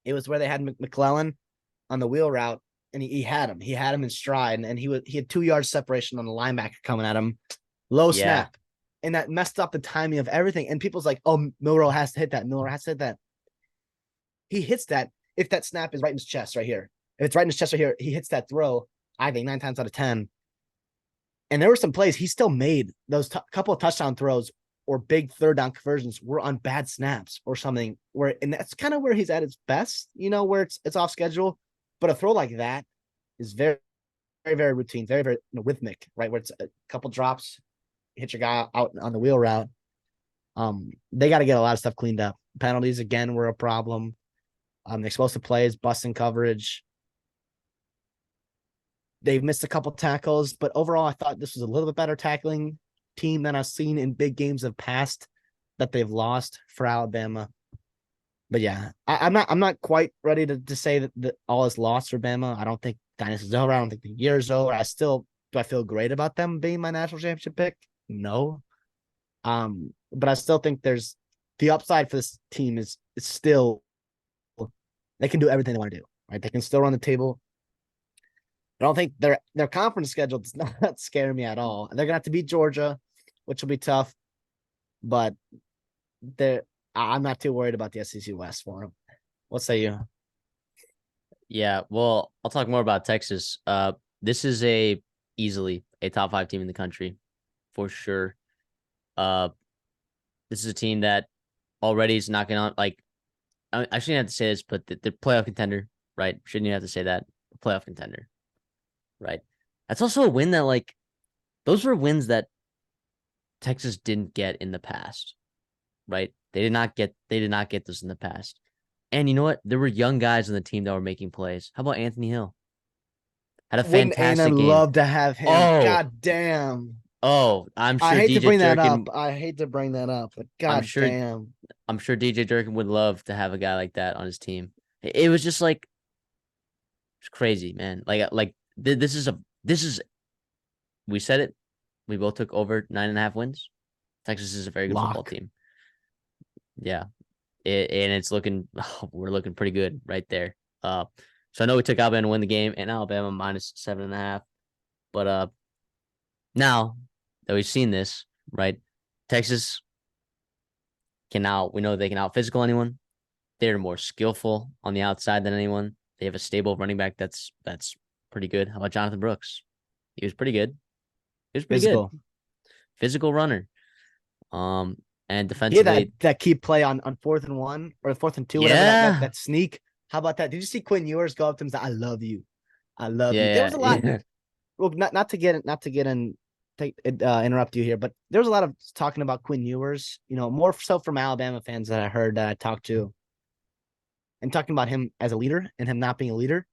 B: It was where they had McClellan on the wheel route, and he had him in stride, and he had 2 yards separation on the linebacker coming at him, low snap, and that messed up the timing of everything. And people's like, "Oh, Milroe has to hit that." He hits that if that snap is right in his chest right here. If it's right in his chest right here, he hits that throw. I think 9 times out of 10. And there were some plays he still made. Those couple of touchdown throws or big 3rd down conversions were on bad snaps or something. And that's kind of where he's at his best, where it's off schedule. But a throw like that is very, very routine, very rhythmic, right? Where it's a couple drops, hit your guy out on the wheel route. They got to get a lot of stuff cleaned up. Penalties again were a problem. Explosive plays, busting coverage. They've missed a couple tackles, but overall, I thought this was a little bit better tackling team than I've seen in big games of past that they've lost for Alabama. But yeah, I'm not quite ready to say that all is lost for Bama. I don't think dynasty's over. I don't think the year's over. Do I feel great about them being my national championship pick? No. But I still think there's the upside for this team is still they can do everything they want to do. Right, they can still run the table. I don't think their conference schedule does not scare me at all. They're gonna have to beat Georgia, which will be tough, but I'm not too worried about the SEC West for them. What say you?
A: Yeah, well, I'll talk more about Texas. This is easily a top 5 team in the country, for sure. This is a team that already is knocking on, like, I shouldn't have to say this, but they're playoff contender, right? Shouldn't you have to say that? Playoff contender, right? That's also a win that, like, those were wins that Texas didn't get in the past, right? They did not get those in the past. And you know what? There were young guys on the team that were making plays. How about Anthony Hill? Had a
B: Wouldn't A&M
A: fantastic game.
B: love to have him?
A: Oh,
B: God damn.
A: I'm
B: I
A: sure
B: hate to
A: DJ
B: bring that
A: Durkin.
B: up. I hate to bring that up, but
A: I'm
B: god
A: sure
B: damn.
A: I'm sure DJ Durkin would love to have a guy like that on his team. It was just like it's crazy, man. This is we said it. We both took over 9.5 wins. Texas is a very good football
B: Lock.
A: team. Yeah, and it's looking we're looking pretty good right there. So I know we took Alabama to win the game, and Alabama minus 7.5. But now that we've seen this, right? Texas we know they can out physical anyone. They're more skillful on the outside than anyone. They have a stable running back that's pretty good. How about Jonathan Brooks? He was pretty good. He was pretty good.
B: Physical.
A: Physical runner. And
B: Yeah, that
A: defensively,
B: that key play on 4th and 1 or 4th and 2, whatever
A: yeah.
B: that sneak. How about that? Did you see Quinn Ewers go up to him and say, "I love you, I love you"? There was
A: Yeah,
B: a lot.
A: yeah.
B: Well, not to get in, interrupt you here, but there was a lot of talking about Quinn Ewers. More so from Alabama fans that I heard that I talked to, and talking about him as a leader and him not being a leader.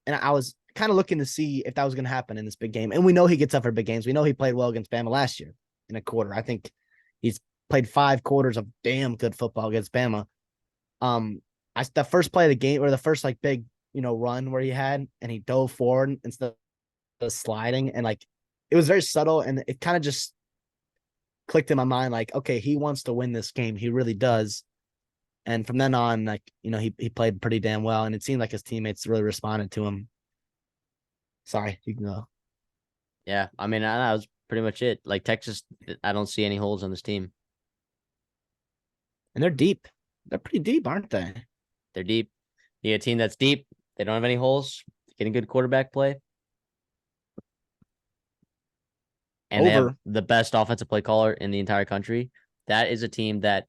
B: And I was kind of looking to see if that was going to happen in this big game. And we know he gets up for big games. We know he played well against Bama last year in a quarter. I think he's played 5 quarters of damn good football against Bama. The first play of the game, or the first like big, run where he had, and he dove forward instead of sliding, and like it was very subtle, and it kind of just clicked in my mind, like, okay, he wants to win this game. He really does. And from then on, like, he played pretty damn well, and it seemed like his teammates really responded to him. Sorry, you can go.
A: Yeah. I mean, that was pretty much it. Like Texas, I don't see any holes on this team.
B: And they're deep. They're pretty deep, aren't they?
A: They're deep. You get a team that's deep. They don't have any holes. Getting good quarterback play. And they have
B: Over.
A: the best offensive play caller in the entire country. That is a team that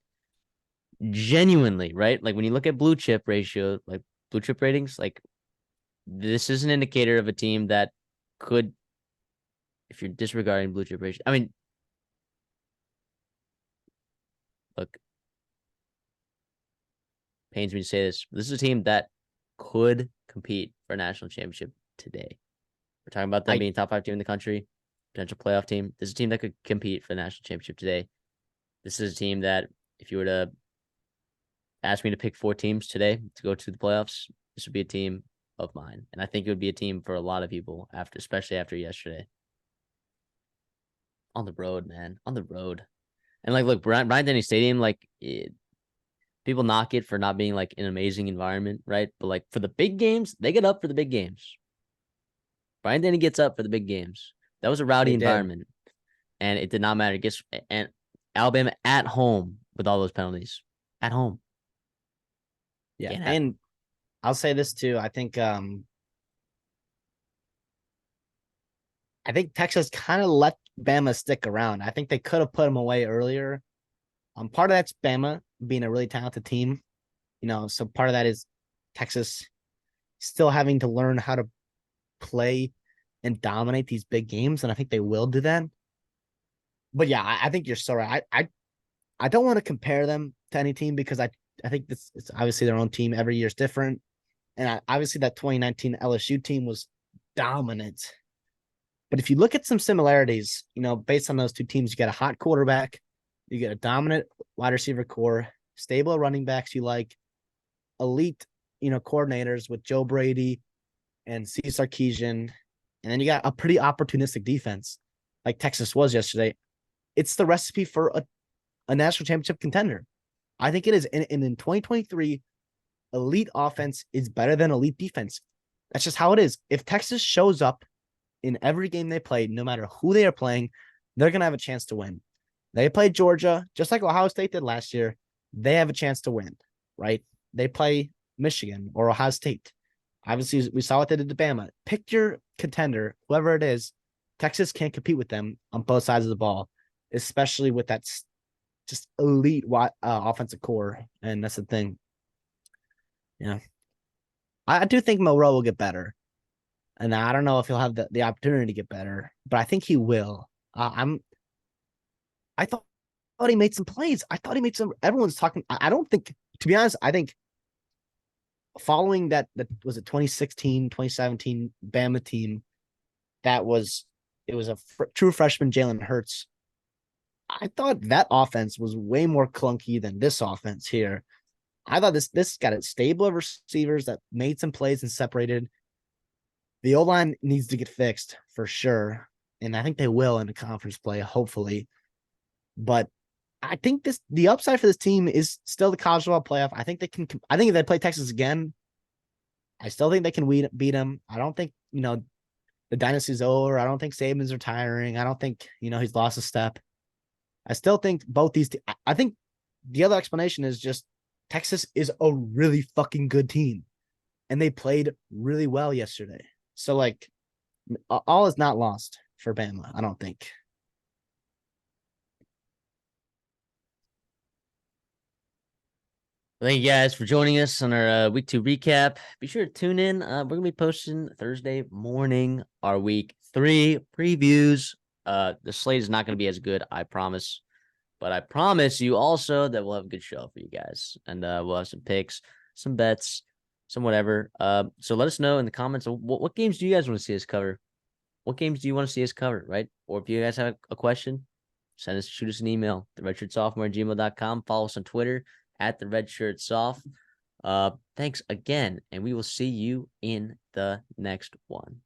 A: genuinely, right? Like when you look at blue chip ratio, like blue chip ratings, like this is an indicator of a team that could, if you're disregarding blue chip ratio, I mean, look, pains me to say this. This is a team that could compete for a national championship today. We're talking about them being top 5 team in the country, potential playoff team. This is a team that could compete for the national championship today. This is a team that, if you were to ask me to pick 4 teams today to go to the playoffs, this would be a team of mine. And I think it would be a team for a lot of people especially after yesterday. On the road, man. On the road. And like, look, Bryant-Denny Stadium, like, people knock it for not being like an amazing environment, right? But like for the big games, they get up for the big games. Bryant-Denny gets up for the big games. That was a rowdy
B: They did.
A: environment, and it did not matter. And Alabama at home with all those penalties at home.
B: Yeah.
A: Can't happen.
B: And I'll say this too. I think Texas kind of let Bama stick around. I think they could have put him away earlier. Part of that's Bama being a really talented team, so part of that is Texas still having to learn how to play and dominate these big games, and I think they will do that. But yeah, I think you're so right. I don't want to compare them to any team because I think this it's obviously their own team. Every year is different, and obviously that 2019 LSU team was dominant. But if you look at some similarities, based on those two teams, you get a hot quarterback, you get a dominant wide receiver core, stable running backs you like, elite, coordinators with Joe Brady and C. Sarkisian, and then you got a pretty opportunistic defense like Texas was yesterday. It's the recipe for a national championship contender. I think it is. And in 2023, elite offense is better than elite defense. That's just how it is. If Texas shows up in every game they play, no matter who they are playing, they're going to have a chance to win. They played Georgia, just like Ohio State did last year. They have a chance to win, right? They play Michigan or Ohio State. Obviously, we saw what they did to Bama. Pick your contender, whoever it is. Texas can't compete with them on both sides of the ball, especially with that just elite offensive core. And that's the thing. Yeah. I do think Monroe will get better. And I don't know if he'll have the opportunity to get better, but I think he will. I thought he made some plays. I thought he made some. Everyone's talking. I don't think, to be honest, I think following that was a 2016, 2017 Bama team, it was a true freshman Jalen Hurts. I thought that offense was way more clunky than this offense here. I thought this got a stable of receivers that made some plays and separated. The O-line needs to get fixed for sure, and I think they will in the conference play, hopefully. But I think the upside for this team is still the college football playoff. I think they can. I think if they play Texas again, I still think they can beat them. I don't think the dynasty's over. I don't think Saban's retiring. I don't think he's lost a step. I still think both these. I think the other explanation is just Texas is a really fucking good team, and they played really well yesterday. So all is not lost for Bama. I don't think.
A: Thank you guys for joining us on our week 2 recap. Be sure to tune in. We're gonna be posting Thursday morning our week 3 previews. The slate is not gonna be as good, I promise. But I promise you also that we'll have a good show for you guys. And we'll have some picks, some bets, some whatever. So let us know in the comments what games do you guys want to see us cover? What games do you want to see us cover, right? Or if you guys have a question, shoot us an email, theredshirtsophomore@gmail.com. Follow us on Twitter @theredshirtsoph. Thanks again, and we will see you in the next one.